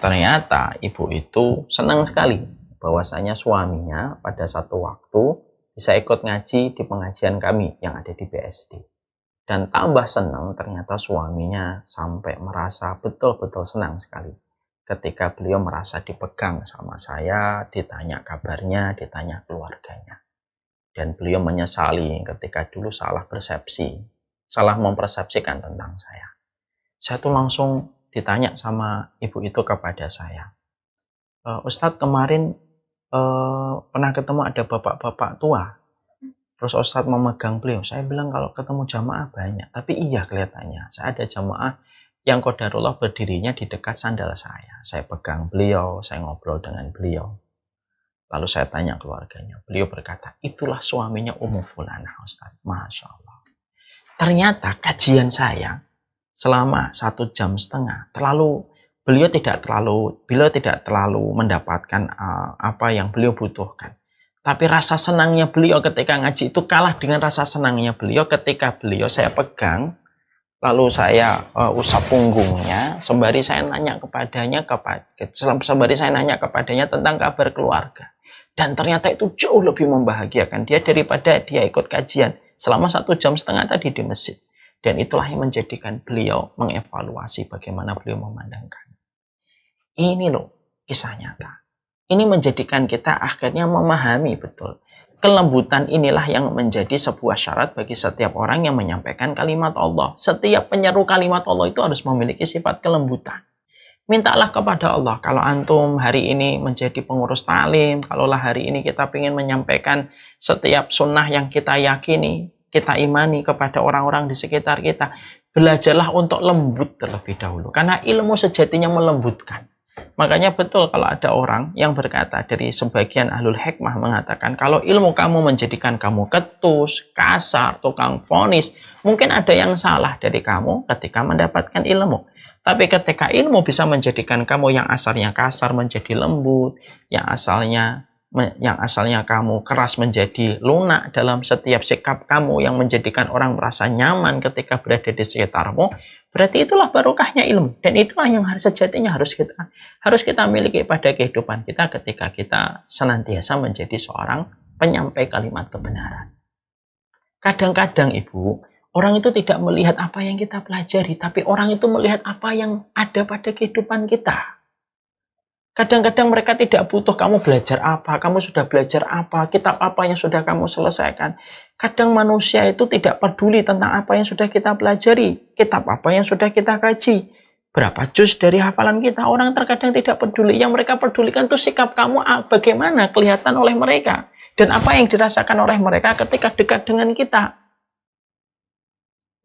Ternyata ibu itu senang sekali bahwasanya suaminya pada satu waktu bisa ikut ngaji di pengajian kami yang ada di BSD. Dan tambah senang ternyata suaminya sampai merasa betul-betul senang sekali ketika beliau merasa dipegang sama saya, ditanya kabarnya, ditanya keluarganya. Dan beliau menyesali ketika dulu salah persepsi, salah mempersepsikan tentang saya. Saya tuh langsung ditanya sama ibu itu kepada saya, Ustadz kemarin pernah ketemu ada bapak-bapak tua, terus Ustadz memegang beliau. Saya bilang kalau ketemu jamaah banyak, tapi iya kelihatannya saya ada jamaah yang qadarullah berdirinya di dekat sandal saya. Saya pegang beliau, saya ngobrol dengan beliau. Lalu saya tanya keluarganya, beliau berkata, itulah suaminya Ummu Fulanah Ustadz. Masya Allah. Ternyata kajian saya selama 1,5 jam, beliau tidak terlalu mendapatkan apa yang beliau butuhkan. Tapi rasa senangnya beliau ketika ngaji itu kalah dengan rasa senangnya beliau ketika saya pegang, lalu saya usap punggungnya, sembari saya nanya kepadanya tentang kabar keluarga. Dan ternyata itu jauh lebih membahagiakan dia daripada dia ikut kajian selama 1,5 jam tadi di masjid. Dan itulah yang menjadikan beliau mengevaluasi bagaimana beliau memandangkan. Ini loh kisah nyata. Ini menjadikan kita akhirnya memahami betul. Kelembutan inilah yang menjadi sebuah syarat bagi setiap orang yang menyampaikan kalimat Allah. Setiap penyeru kalimat Allah itu harus memiliki sifat kelembutan. Mintalah kepada Allah, kalau antum hari ini menjadi pengurus talim, kalaulah hari ini kita ingin menyampaikan setiap sunnah yang kita yakini, kita imani kepada orang-orang di sekitar kita, belajarlah untuk lembut terlebih dahulu. Karena ilmu sejatinya melembutkan. Makanya betul kalau ada orang yang berkata dari sebagian ahlul hikmah mengatakan, kalau ilmu kamu menjadikan kamu ketus, kasar, tukang vonis, mungkin ada yang salah dari kamu ketika mendapatkan ilmu. Tapi ketika ilmu bisa menjadikan kamu yang asalnya kasar menjadi lembut, yang asalnya kamu keras menjadi lunak dalam setiap sikap kamu, yang menjadikan orang merasa nyaman ketika berada di sekitarmu, berarti itulah barokahnya ilmu. Dan itulah yang sejatinya harus kita miliki pada kehidupan kita ketika kita senantiasa menjadi seorang penyampai kalimat kebenaran. Kadang-kadang Ibu, orang itu tidak melihat apa yang kita pelajari, tapi orang itu melihat apa yang ada pada kehidupan kita. Kadang-kadang mereka tidak butuh kamu belajar apa, kamu sudah belajar apa, kitab apa yang sudah kamu selesaikan. Kadang manusia itu tidak peduli tentang apa yang sudah kita pelajari, kitab apa yang sudah kita kaji, berapa juz dari hafalan kita. Orang terkadang tidak peduli. Yang mereka pedulikan itu sikap kamu bagaimana kelihatan oleh mereka, dan apa yang dirasakan oleh mereka ketika dekat dengan kita.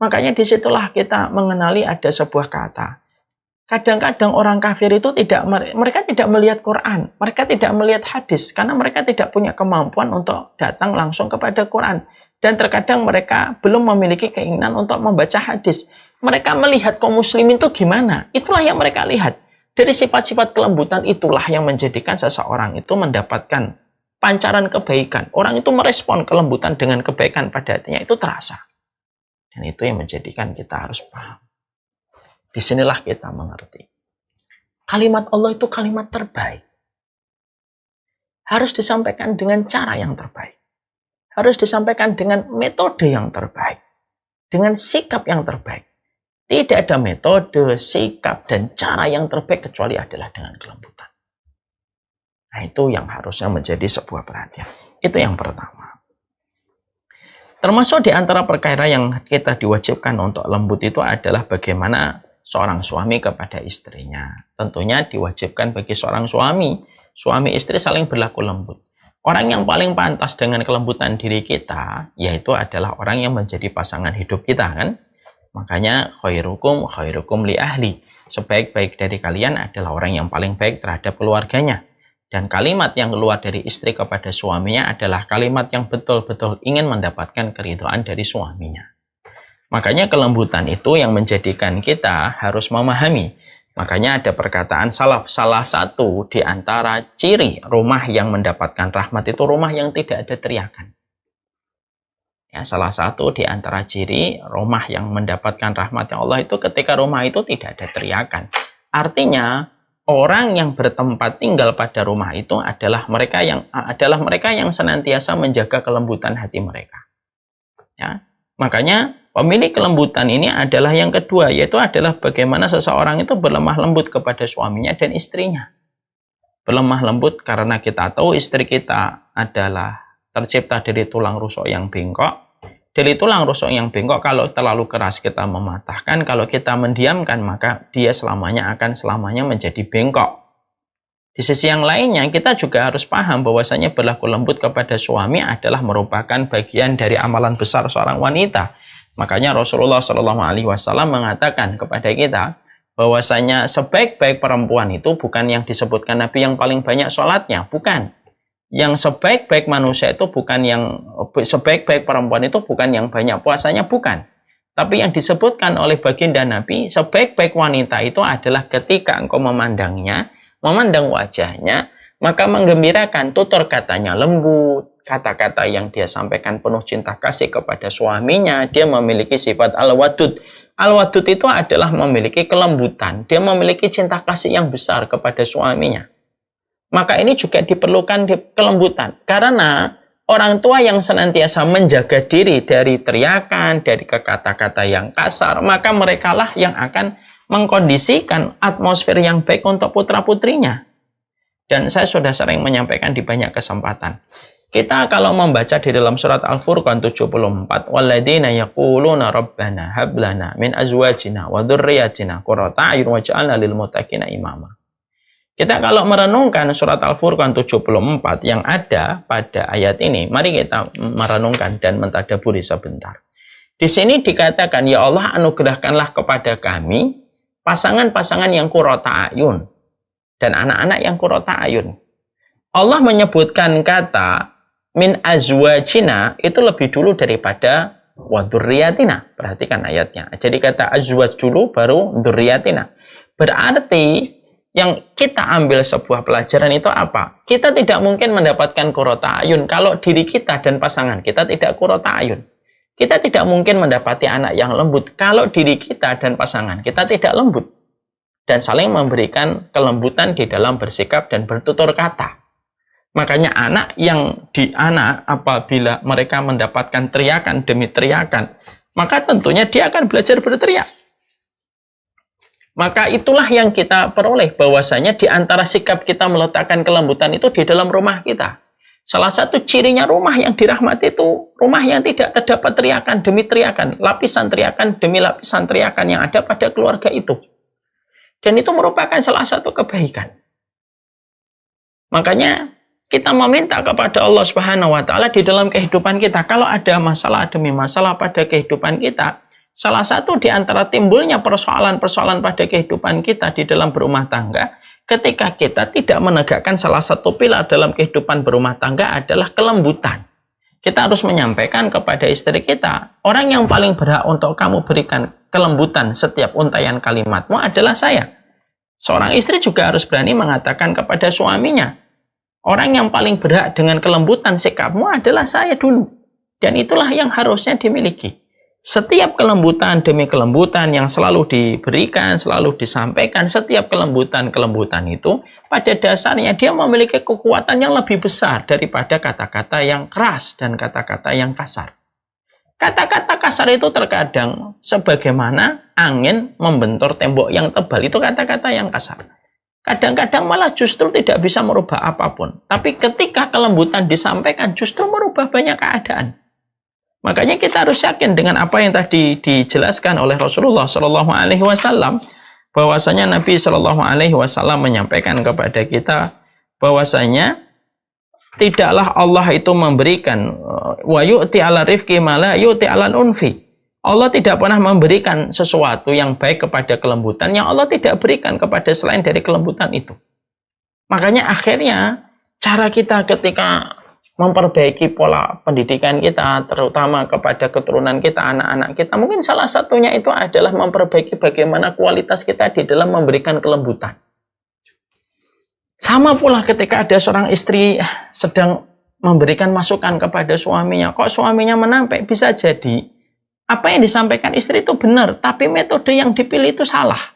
Makanya disitulah kita mengenali ada sebuah kata. Kadang-kadang orang kafir itu mereka tidak melihat Quran, mereka tidak melihat hadis, karena mereka tidak punya kemampuan untuk datang langsung kepada Quran. Dan terkadang mereka belum memiliki keinginan untuk membaca hadis. Mereka melihat kaum muslimin itu gimana, itulah yang mereka lihat. Dari sifat-sifat kelembutan itulah yang menjadikan seseorang itu mendapatkan pancaran kebaikan. Orang itu merespon kelembutan dengan kebaikan pada hatinya, itu terasa. Dan itu yang menjadikan kita harus paham. Disinilah kita mengerti. Kalimat Allah itu kalimat terbaik. Harus disampaikan dengan cara yang terbaik. Harus disampaikan dengan metode yang terbaik. Dengan sikap yang terbaik. Tidak ada metode, sikap, dan cara yang terbaik kecuali adalah dengan kelembutan. Nah, itu yang harusnya menjadi sebuah perhatian. Itu yang pertama. Termasuk di antara perkara yang kita diwajibkan untuk lembut itu adalah bagaimana seorang suami kepada istrinya. Tentunya diwajibkan bagi seorang suami istri saling berlaku lembut. Orang yang paling pantas dengan kelembutan diri kita, yaitu adalah orang yang menjadi pasangan hidup kita, kan? Makanya khairukum li ahli. Sebaik-baik dari kalian adalah orang yang paling baik terhadap keluarganya. Dan kalimat yang keluar dari istri kepada suaminya adalah kalimat yang betul-betul ingin mendapatkan keridhaan dari suaminya. Makanya kelembutan itu yang menjadikan kita harus memahami. Makanya ada perkataan salaf, salah satu di antara ciri rumah yang mendapatkan rahmat itu rumah yang tidak ada teriakan. Ya, salah satu di antara ciri rumah yang mendapatkan rahmat Allah itu ketika rumah itu tidak ada teriakan. Artinya orang yang bertempat tinggal pada rumah itu adalah mereka yang senantiasa menjaga kelembutan hati mereka. Ya, makanya pemilik kelembutan ini adalah yang kedua, yaitu adalah bagaimana seseorang itu berlemah lembut kepada suaminya dan istrinya. Berlemah lembut karena kita tahu istri kita adalah tercipta dari tulang rusuk yang bengkok, Dari tulang rusuk yang bengkok, kalau terlalu keras kita mematahkan, kalau kita mendiamkan, maka dia selamanya menjadi bengkok. Di sisi yang lainnya, kita juga harus paham bahwasanya berlaku lembut kepada suami adalah merupakan bagian dari amalan besar seorang wanita. Makanya Rasulullah SAW mengatakan kepada kita bahwasanya sebaik-baik perempuan itu bukan yang disebutkan Nabi yang paling banyak sholatnya, bukan. Yang sebaik-baik manusia itu bukan yang sebaik-baik perempuan itu bukan yang banyak puasanya, bukan. Tapi yang disebutkan oleh baginda Nabi, sebaik-baik wanita itu adalah ketika engkau memandangnya, memandang wajahnya, maka menggembirakan, tutur katanya lembut, kata-kata yang dia sampaikan penuh cinta kasih kepada suaminya, dia memiliki sifat al-wadud. Al-wadud itu adalah memiliki kelembutan, dia memiliki cinta kasih yang besar kepada suaminya. Maka ini juga diperlukan kelembutan, karena orang tua yang senantiasa menjaga diri dari teriakan, dari kata-kata yang kasar, maka merekalah yang akan mengkondisikan atmosfer yang baik untuk putra-putrinya. Dan saya sudah sering menyampaikan di banyak kesempatan. Kita kalau membaca di dalam surat Al-Furqan 74, walladzina yaquluna rabbana hab lana min azwajina wa dzurriyyatina qurrata a'yun waj'alna lil muttaqina imama. Kita kalau merenungkan surat Al-Furqan 74 yang ada pada ayat ini, mari kita merenungkan dan mentadaburi sebentar. Di sini dikatakan, ya Allah anugerahkanlah kepada kami pasangan-pasangan yang qurrata a'yun dan anak-anak yang qurrata a'yun. Allah menyebutkan kata min azwajina itu lebih dulu daripada wa dzurriyyatina. Perhatikan ayatnya. Jadi kata azwaj dulu baru dzurriyyatina. Berarti yang kita ambil sebuah pelajaran itu apa? Kita tidak mungkin mendapatkan qurrata a'yun kalau diri kita dan pasangan kita tidak qurrata a'yun. Kita tidak mungkin mendapati anak yang lembut kalau diri kita dan pasangan kita tidak lembut. Dan saling memberikan kelembutan di dalam bersikap dan bertutur kata. Makanya anak apabila mereka mendapatkan teriakan demi teriakan, maka tentunya dia akan belajar berteriak. Maka itulah yang kita peroleh, bahwasanya di antara sikap kita meletakkan kelembutan itu di dalam rumah kita. Salah satu cirinya rumah yang dirahmati itu rumah yang tidak terdapat teriakan demi teriakan, lapisan teriakan demi lapisan teriakan yang ada pada keluarga itu. Dan itu merupakan salah satu kebaikan. Makanya kita meminta kepada Allah Subhanahu wa taala di dalam kehidupan kita, kalau ada masalah demi masalah pada kehidupan kita, salah satu di antara timbulnya persoalan-persoalan pada kehidupan kita di dalam berumah tangga, ketika kita tidak menegakkan salah satu pilar dalam kehidupan berumah tangga adalah kelembutan. Kita harus menyampaikan kepada istri kita, orang yang paling berhak untuk kamu berikan kelembutan setiap untayan kalimatmu adalah saya. Seorang istri juga harus berani mengatakan kepada suaminya, orang yang paling berhak dengan kelembutan sikapmu adalah saya dulu. Dan itulah yang harusnya dimiliki. Setiap kelembutan demi kelembutan yang selalu diberikan, selalu disampaikan, setiap kelembutan itu, pada dasarnya dia memiliki kekuatan yang lebih besar daripada kata-kata yang keras dan kata-kata yang kasar. Kata-kata kasar itu terkadang sebagaimana angin membentur tembok yang tebal, itu kata-kata yang kasar. Kadang-kadang malah justru tidak bisa merubah apapun. Tapi ketika kelembutan disampaikan, justru merubah banyak keadaan. Makanya kita harus yakin dengan apa yang tadi dijelaskan oleh Rasulullah SAW, bahwasanya Nabi SAW menyampaikan kepada kita bahwasanya tidaklah Allah itu memberikan wa yu'ti ala rifqi ma la yu'ti ala unfi. Allah tidak pernah memberikan sesuatu yang baik kepada kelembutan yang Allah tidak berikan kepada selain dari kelembutan itu. Makanya akhirnya cara kita ketika memperbaiki pola pendidikan kita, terutama kepada keturunan kita, anak-anak kita, mungkin salah satunya itu adalah memperbaiki bagaimana kualitas kita di dalam memberikan kelembutan. Sama pula ketika ada seorang istri sedang memberikan masukan kepada suaminya, kok suaminya menampik, bisa jadi apa yang disampaikan istri itu benar, tapi metode yang dipilih itu salah.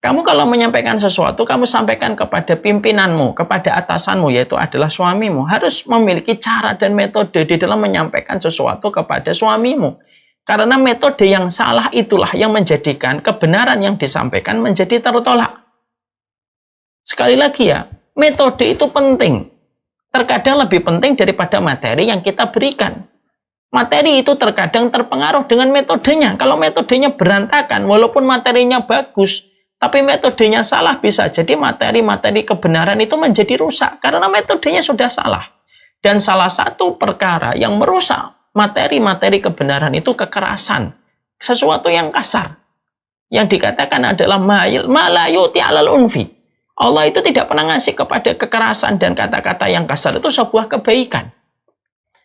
Kamu kalau menyampaikan sesuatu, kamu sampaikan kepada pimpinanmu, kepada atasanmu, yaitu adalah suamimu. Harus memiliki cara dan metode di dalam menyampaikan sesuatu kepada suamimu. Karena metode yang salah itulah yang menjadikan kebenaran yang disampaikan menjadi tertolak. Sekali lagi ya, metode itu penting. Terkadang lebih penting daripada materi yang kita berikan. Materi itu terkadang terpengaruh dengan metodenya. Kalau metodenya berantakan, walaupun materinya bagus, tapi metodenya salah, bisa jadi materi-materi kebenaran itu menjadi rusak karena metodenya sudah salah. Dan salah satu perkara yang merusak materi-materi kebenaran itu kekerasan. Sesuatu yang kasar. Yang dikatakan adalah malayuti alal unfi. Allah itu tidak pernah ngasih kepada kekerasan dan kata-kata yang kasar itu sebuah kebaikan.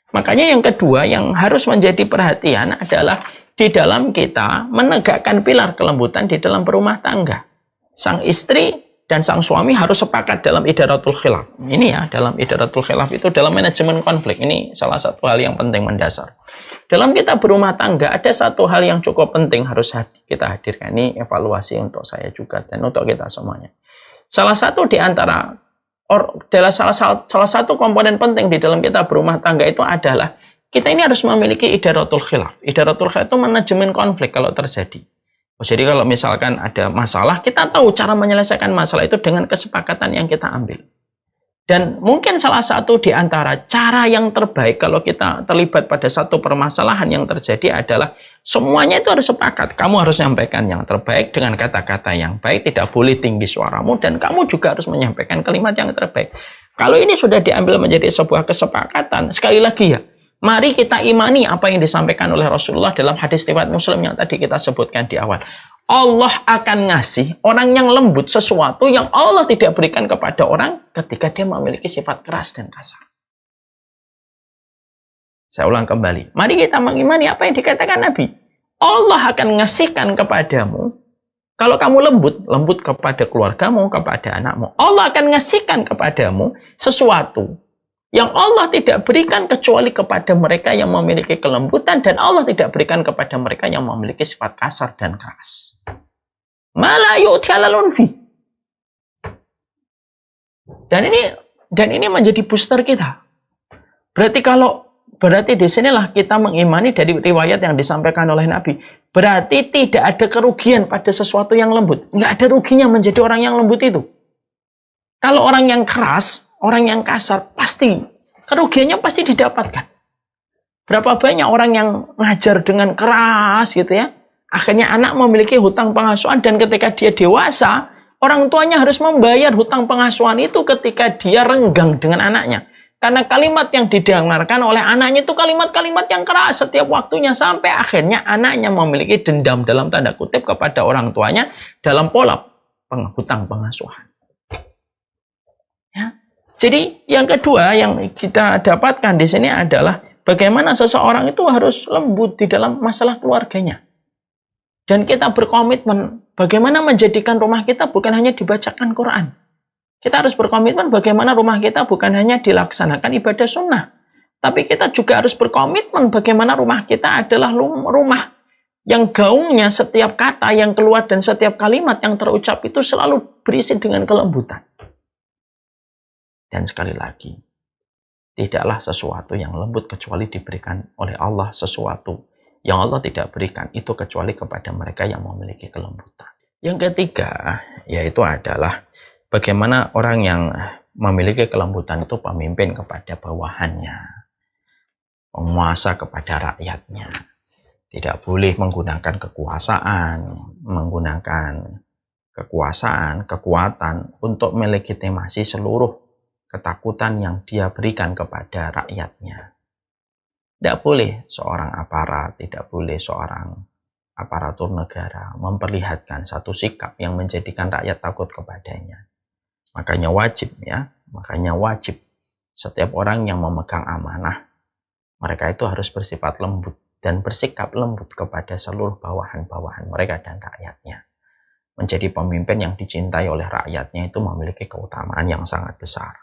Makanya yang kedua yang harus menjadi perhatian adalah di dalam kita menegakkan pilar kelembutan di dalam berumah tangga. Sang istri dan sang suami harus sepakat dalam idaratul khilaf. Ini ya, dalam idaratul khilaf itu dalam manajemen konflik. Ini salah satu hal yang penting mendasar. Dalam kita berumah tangga ada satu hal yang cukup penting harus kita hadirkan. Ini evaluasi untuk saya juga dan untuk kita semuanya. Salah satu di antara adalah salah satu komponen penting di dalam kita berumah tangga itu adalah kita ini harus memiliki idaratul khilaf. Idaratul khilaf itu manajemen konflik kalau terjadi. Jadi kalau misalkan ada masalah, kita tahu cara menyelesaikan masalah itu dengan kesepakatan yang kita ambil. Dan mungkin salah satu di antara cara yang terbaik kalau kita terlibat pada satu permasalahan yang terjadi adalah semuanya itu harus sepakat. Kamu harus menyampaikan yang terbaik dengan kata-kata yang baik, tidak boleh tinggi suaramu, dan kamu juga harus menyampaikan kalimat yang terbaik. Kalau ini sudah diambil menjadi sebuah kesepakatan, sekali lagi ya, mari kita imani apa yang disampaikan oleh Rasulullah dalam hadis riwayat Muslim yang tadi kita sebutkan di awal. Allah akan ngasih orang yang lembut sesuatu yang Allah tidak berikan kepada orang ketika dia memiliki sifat keras dan kasar. Saya ulang kembali. Mari kita mengimani apa yang dikatakan Nabi. Allah akan ngasihkan kepadamu, kalau kamu lembut kepada keluargamu, kepada anakmu. Allah akan ngasihkan kepadamu sesuatu yang Allah tidak berikan kecuali kepada mereka yang memiliki kelembutan, dan Allah tidak berikan kepada mereka yang memiliki sifat kasar dan keras. Mala yu'ti alal unfi. Dan ini menjadi booster kita. Berarti disinilah kita mengimani dari riwayat yang disampaikan oleh Nabi. Berarti tidak ada kerugian pada sesuatu yang lembut. Nggak ada ruginya menjadi orang yang lembut itu. Kalau orang yang keras, orang yang kasar, pasti kerugiannya pasti didapatkan. Berapa banyak orang yang ngajar dengan keras gitu ya. Akhirnya anak memiliki hutang pengasuhan, dan ketika dia dewasa, orang tuanya harus membayar hutang pengasuhan itu ketika dia renggang dengan anaknya. Karena kalimat yang didengarkan oleh anaknya itu kalimat-kalimat yang keras setiap waktunya, sampai akhirnya anaknya memiliki dendam dalam tanda kutip kepada orang tuanya dalam pola hutang pengasuhan. Ya. Jadi yang kedua yang kita dapatkan di sini adalah bagaimana seseorang itu harus lembut di dalam masalah keluarganya. Dan kita berkomitmen bagaimana menjadikan rumah kita bukan hanya dibacakan Quran. Kita harus berkomitmen bagaimana rumah kita bukan hanya dilaksanakan ibadah sunnah. Tapi kita juga harus berkomitmen bagaimana rumah kita adalah rumah yang gaungnya setiap kata yang keluar dan setiap kalimat yang terucap itu selalu berisi dengan kelembutan. Dan sekali lagi, tidaklah sesuatu yang lembut kecuali diberikan oleh Allah, sesuatu yang Allah tidak berikan itu kecuali kepada mereka yang memiliki kelembutan. Yang ketiga, yaitu adalah bagaimana orang yang memiliki kelembutan itu pemimpin kepada bawahannya, penguasa kepada rakyatnya. Tidak boleh menggunakan kekuatan untuk melegitimasi seluruh ketakutan yang dia berikan kepada rakyatnya. Tidak boleh seorang aparat, tidak boleh seorang aparatur negara memperlihatkan satu sikap yang menjadikan rakyat takut kepadanya. Makanya wajib setiap orang yang memegang amanah, mereka itu harus bersifat lembut dan bersikap lembut kepada seluruh bawahan-bawahan mereka dan rakyatnya. Menjadi pemimpin yang dicintai oleh rakyatnya itu memiliki keutamaan yang sangat besar.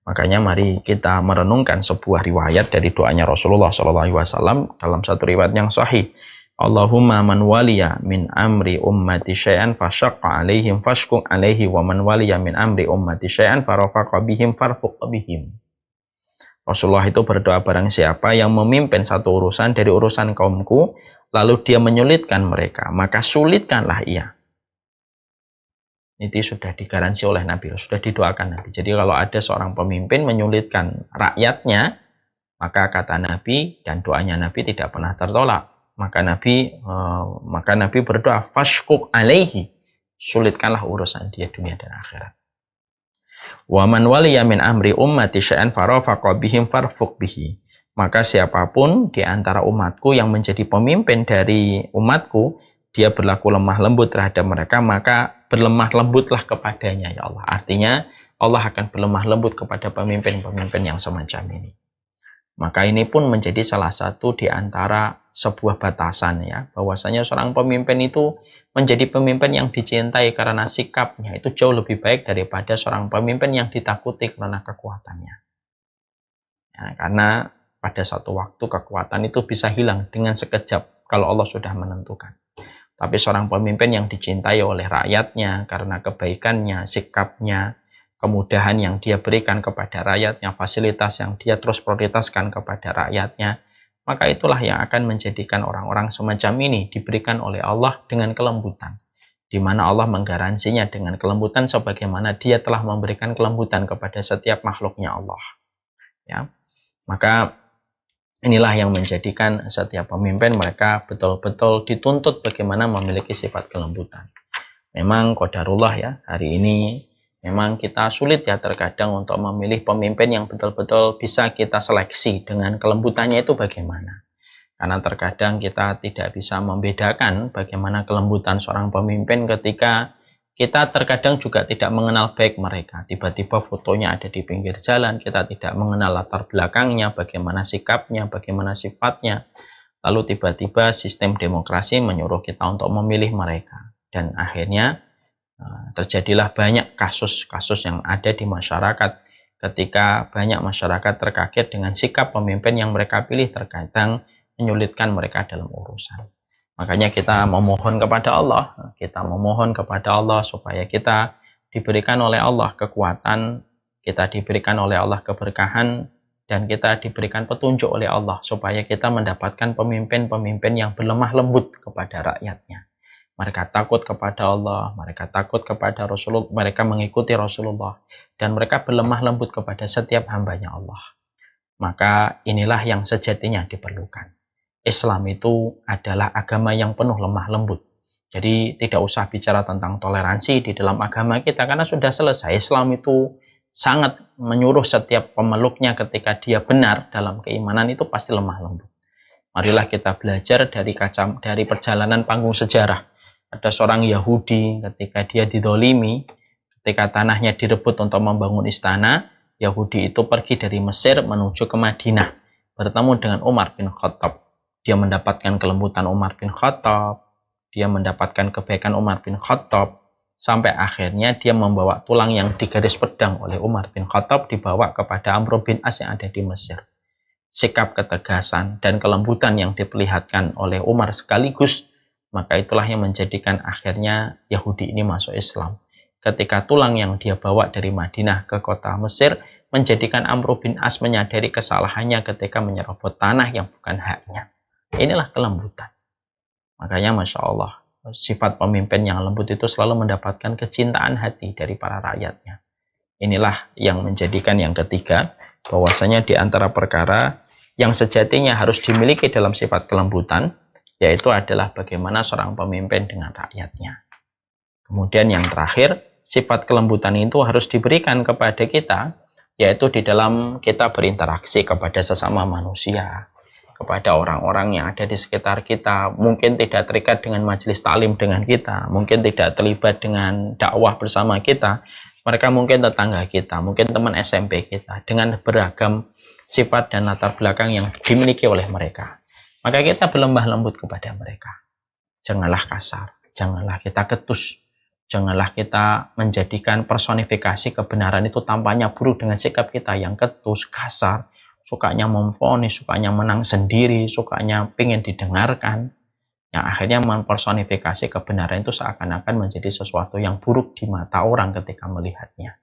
Makanya mari kita merenungkan sebuah riwayat dari doanya Rasulullah SAW dalam satu riwayat yang sahih. Allahumma man waliya min amri ummati syai'an fasyaqqa alaihim fashquq alaihi wa man waliya min amri ummati syai'an farafaqa bihim farfuq bihim. Rasulullah itu berdoa, barang siapa yang memimpin satu urusan dari urusan kaumku lalu dia menyulitkan mereka, maka sulitkanlah ia. Itu sudah digaransi oleh Nabi, sudah didoakan Nabi. Jadi kalau ada seorang pemimpin menyulitkan rakyatnya, Maka kata Nabi dan doanya Nabi tidak pernah tertolak. Maka Nabi berdoa, fashkuk alaihi, sulitkanlah urusan dia dunia dan akhirat. Wa man waliya min amri ummati syai'an farafaqa bihim farfuq bihi. Maka siapapun di antara umatku yang menjadi pemimpin dari umatku, dia berlaku lemah lembut terhadap mereka, maka berlemah lembutlah kepadanya ya Allah. Artinya Allah akan berlemah lembut kepada pemimpin-pemimpin yang semacam ini. Maka ini pun menjadi salah satu di antara sebuah batasan ya, bahwasanya seorang pemimpin itu menjadi pemimpin yang dicintai karena sikapnya itu jauh lebih baik daripada seorang pemimpin yang ditakuti karena kekuatannya. Ya, karena pada satu waktu kekuatan itu bisa hilang dengan sekejap kalau Allah sudah menentukan. Tapi seorang pemimpin yang dicintai oleh rakyatnya karena kebaikannya, sikapnya, kemudahan yang dia berikan kepada rakyatnya, fasilitas yang dia terus prioritaskan kepada rakyatnya, maka itulah yang akan menjadikan orang-orang semacam ini diberikan oleh Allah dengan kelembutan, di mana Allah menggaransinya dengan kelembutan sebagaimana dia telah memberikan kelembutan kepada setiap makhluknya Allah. Ya, maka inilah yang menjadikan setiap pemimpin mereka betul-betul dituntut bagaimana memiliki sifat kelembutan. Memang qadarullah ya, hari ini memang kita sulit ya terkadang untuk memilih pemimpin yang betul-betul bisa kita seleksi dengan kelembutannya itu bagaimana. Karena terkadang kita tidak bisa membedakan bagaimana kelembutan seorang pemimpin ketika kita terkadang juga tidak mengenal baik mereka. Tiba-tiba fotonya ada di pinggir jalan, kita tidak mengenal latar belakangnya, bagaimana sikapnya, bagaimana sifatnya. Lalu tiba-tiba sistem demokrasi menyuruh kita untuk memilih mereka. Dan akhirnya terjadilah banyak kasus-kasus yang ada di masyarakat ketika banyak masyarakat terkaget dengan sikap pemimpin yang mereka pilih, terkadang menyulitkan mereka dalam urusan. Makanya kita memohon kepada Allah, supaya kita diberikan oleh Allah kekuatan, kita diberikan oleh Allah keberkahan, dan kita diberikan petunjuk oleh Allah supaya kita mendapatkan pemimpin-pemimpin yang berlemah lembut kepada rakyatnya. Mereka takut kepada Allah, mereka takut kepada Rasulullah, mereka mengikuti Rasulullah, dan mereka berlemah lembut kepada setiap hambanya Allah. Maka inilah yang sejatinya diperlukan. Islam itu adalah agama yang penuh lemah lembut. Jadi tidak usah bicara tentang toleransi di dalam agama kita, karena sudah selesai. Islam itu sangat menyuruh setiap pemeluknya ketika dia benar dalam keimanan itu pasti lemah lembut. Marilah kita belajar dari perjalanan panggung sejarah. Ada seorang Yahudi ketika dia didolimi, ketika tanahnya direbut untuk membangun istana, Yahudi itu pergi dari Mesir menuju ke Madinah, bertemu dengan Umar bin Khattab. Dia mendapatkan kelembutan Umar bin Khattab, dia mendapatkan kebaikan Umar bin Khattab, sampai akhirnya dia membawa tulang yang digaris pedang oleh Umar bin Khattab dibawa kepada Amr bin As yang ada di Mesir. Sikap ketegasan dan kelembutan yang diperlihatkan oleh Umar sekaligus, maka itulah yang menjadikan akhirnya Yahudi ini masuk Islam. Ketika tulang yang dia bawa dari Madinah ke kota Mesir menjadikan Amr bin As menyadari kesalahannya ketika menyerobot tanah yang bukan haknya. Inilah kelembutan. Makanya Masya Allah, sifat pemimpin yang lembut itu selalu mendapatkan kecintaan hati dari para rakyatnya. Inilah yang menjadikan yang ketiga, bahwasanya di antara perkara yang sejatinya harus dimiliki dalam sifat kelembutan, yaitu adalah bagaimana seorang pemimpin dengan rakyatnya. Kemudian yang terakhir, sifat kelembutan itu harus diberikan kepada kita, yaitu di dalam kita berinteraksi kepada sesama manusia, kepada orang-orang yang ada di sekitar kita. Mungkin tidak terikat dengan majelis taklim dengan kita, mungkin tidak terlibat dengan dakwah bersama kita, mereka mungkin tetangga kita, mungkin teman SMP kita, dengan beragam sifat dan latar belakang yang dimiliki oleh mereka. Maka kita berlembah lembut kepada mereka. Janganlah kasar, janganlah kita ketus, janganlah kita menjadikan personifikasi kebenaran itu tampaknya buruk dengan sikap kita yang ketus, kasar, sukanya memvonis, sukanya menang sendiri, sukanya ingin didengarkan, yang akhirnya mempersonifikasi kebenaran itu seakan-akan menjadi sesuatu yang buruk di mata orang ketika melihatnya.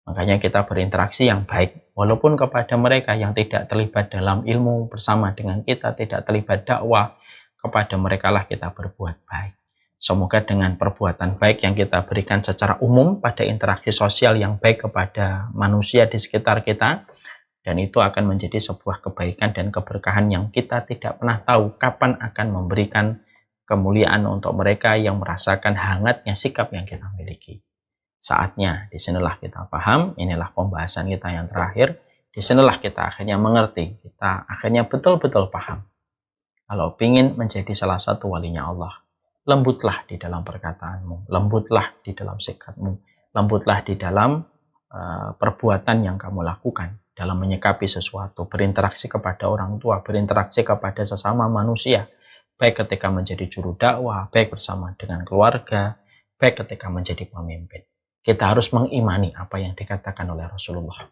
Makanya kita berinteraksi yang baik, walaupun kepada mereka yang tidak terlibat dalam ilmu bersama dengan kita, tidak terlibat dakwah, kepada mereka lah kita berbuat baik. Semoga dengan perbuatan baik yang kita berikan secara umum pada interaksi sosial yang baik kepada manusia di sekitar kita, Dan itu akan menjadi sebuah kebaikan dan keberkahan yang kita tidak pernah tahu kapan akan memberikan kemuliaan untuk mereka yang merasakan hangatnya sikap yang kita miliki. Saatnya, disinilah kita paham, inilah pembahasan kita yang terakhir, disinilah kita akhirnya mengerti, kita akhirnya betul-betul paham. Kalau ingin menjadi salah satu walinya Allah, lembutlah di dalam perkataanmu, lembutlah di dalam sikapmu, lembutlah di dalam perbuatan yang kamu lakukan dalam menyikapi sesuatu, berinteraksi kepada orang tua, berinteraksi kepada sesama manusia, baik ketika menjadi juru dakwah, baik bersama dengan keluarga, baik ketika menjadi pemimpin. Kita harus mengimani apa yang dikatakan oleh Rasulullah.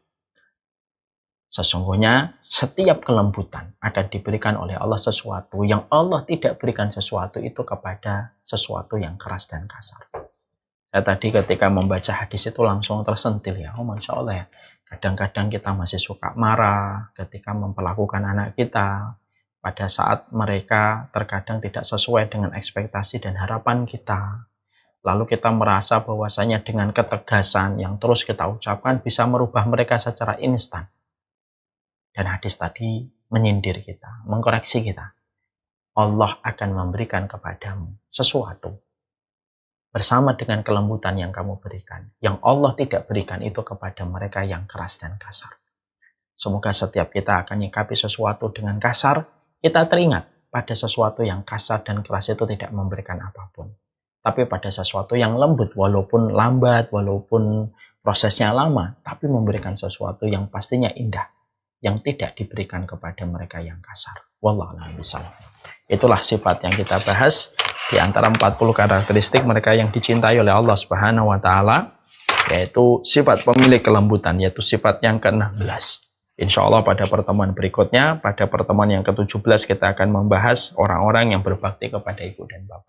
Sesungguhnya setiap kelembutan akan diberikan oleh Allah sesuatu yang Allah tidak berikan sesuatu itu kepada sesuatu yang keras dan kasar. Saya tadi ketika membaca hadis itu langsung tersentil ya, oh Masya Allah ya. Kadang-kadang kita masih suka marah ketika memperlakukan anak kita pada saat mereka terkadang tidak sesuai dengan ekspektasi dan harapan kita. Lalu kita merasa bahwasanya dengan ketegasan yang terus kita ucapkan bisa merubah mereka secara instan. Dan hadis tadi menyindir kita, mengkoreksi kita. Allah akan memberikan kepadamu sesuatu bersama dengan kelembutan yang kamu berikan. Yang Allah tidak berikan itu kepada mereka yang keras dan kasar. Semoga setiap kita akan menyikapi sesuatu dengan kasar, kita teringat pada sesuatu yang kasar dan keras itu tidak memberikan apapun. Tapi pada sesuatu yang lembut, walaupun lambat, walaupun prosesnya lama, tapi memberikan sesuatu yang pastinya indah, yang tidak diberikan kepada mereka yang kasar. Wallahu a'lam bishawab. Itulah sifat yang kita bahas di antara 40 karakteristik mereka yang dicintai oleh Allah Subhanahu wa taala, yaitu sifat pemilik kelembutan, yaitu sifat yang ke-16. Insya Allah pada pertemuan berikutnya, pada pertemuan yang ke-17 kita akan membahas orang-orang yang berbakti kepada ibu dan bapak.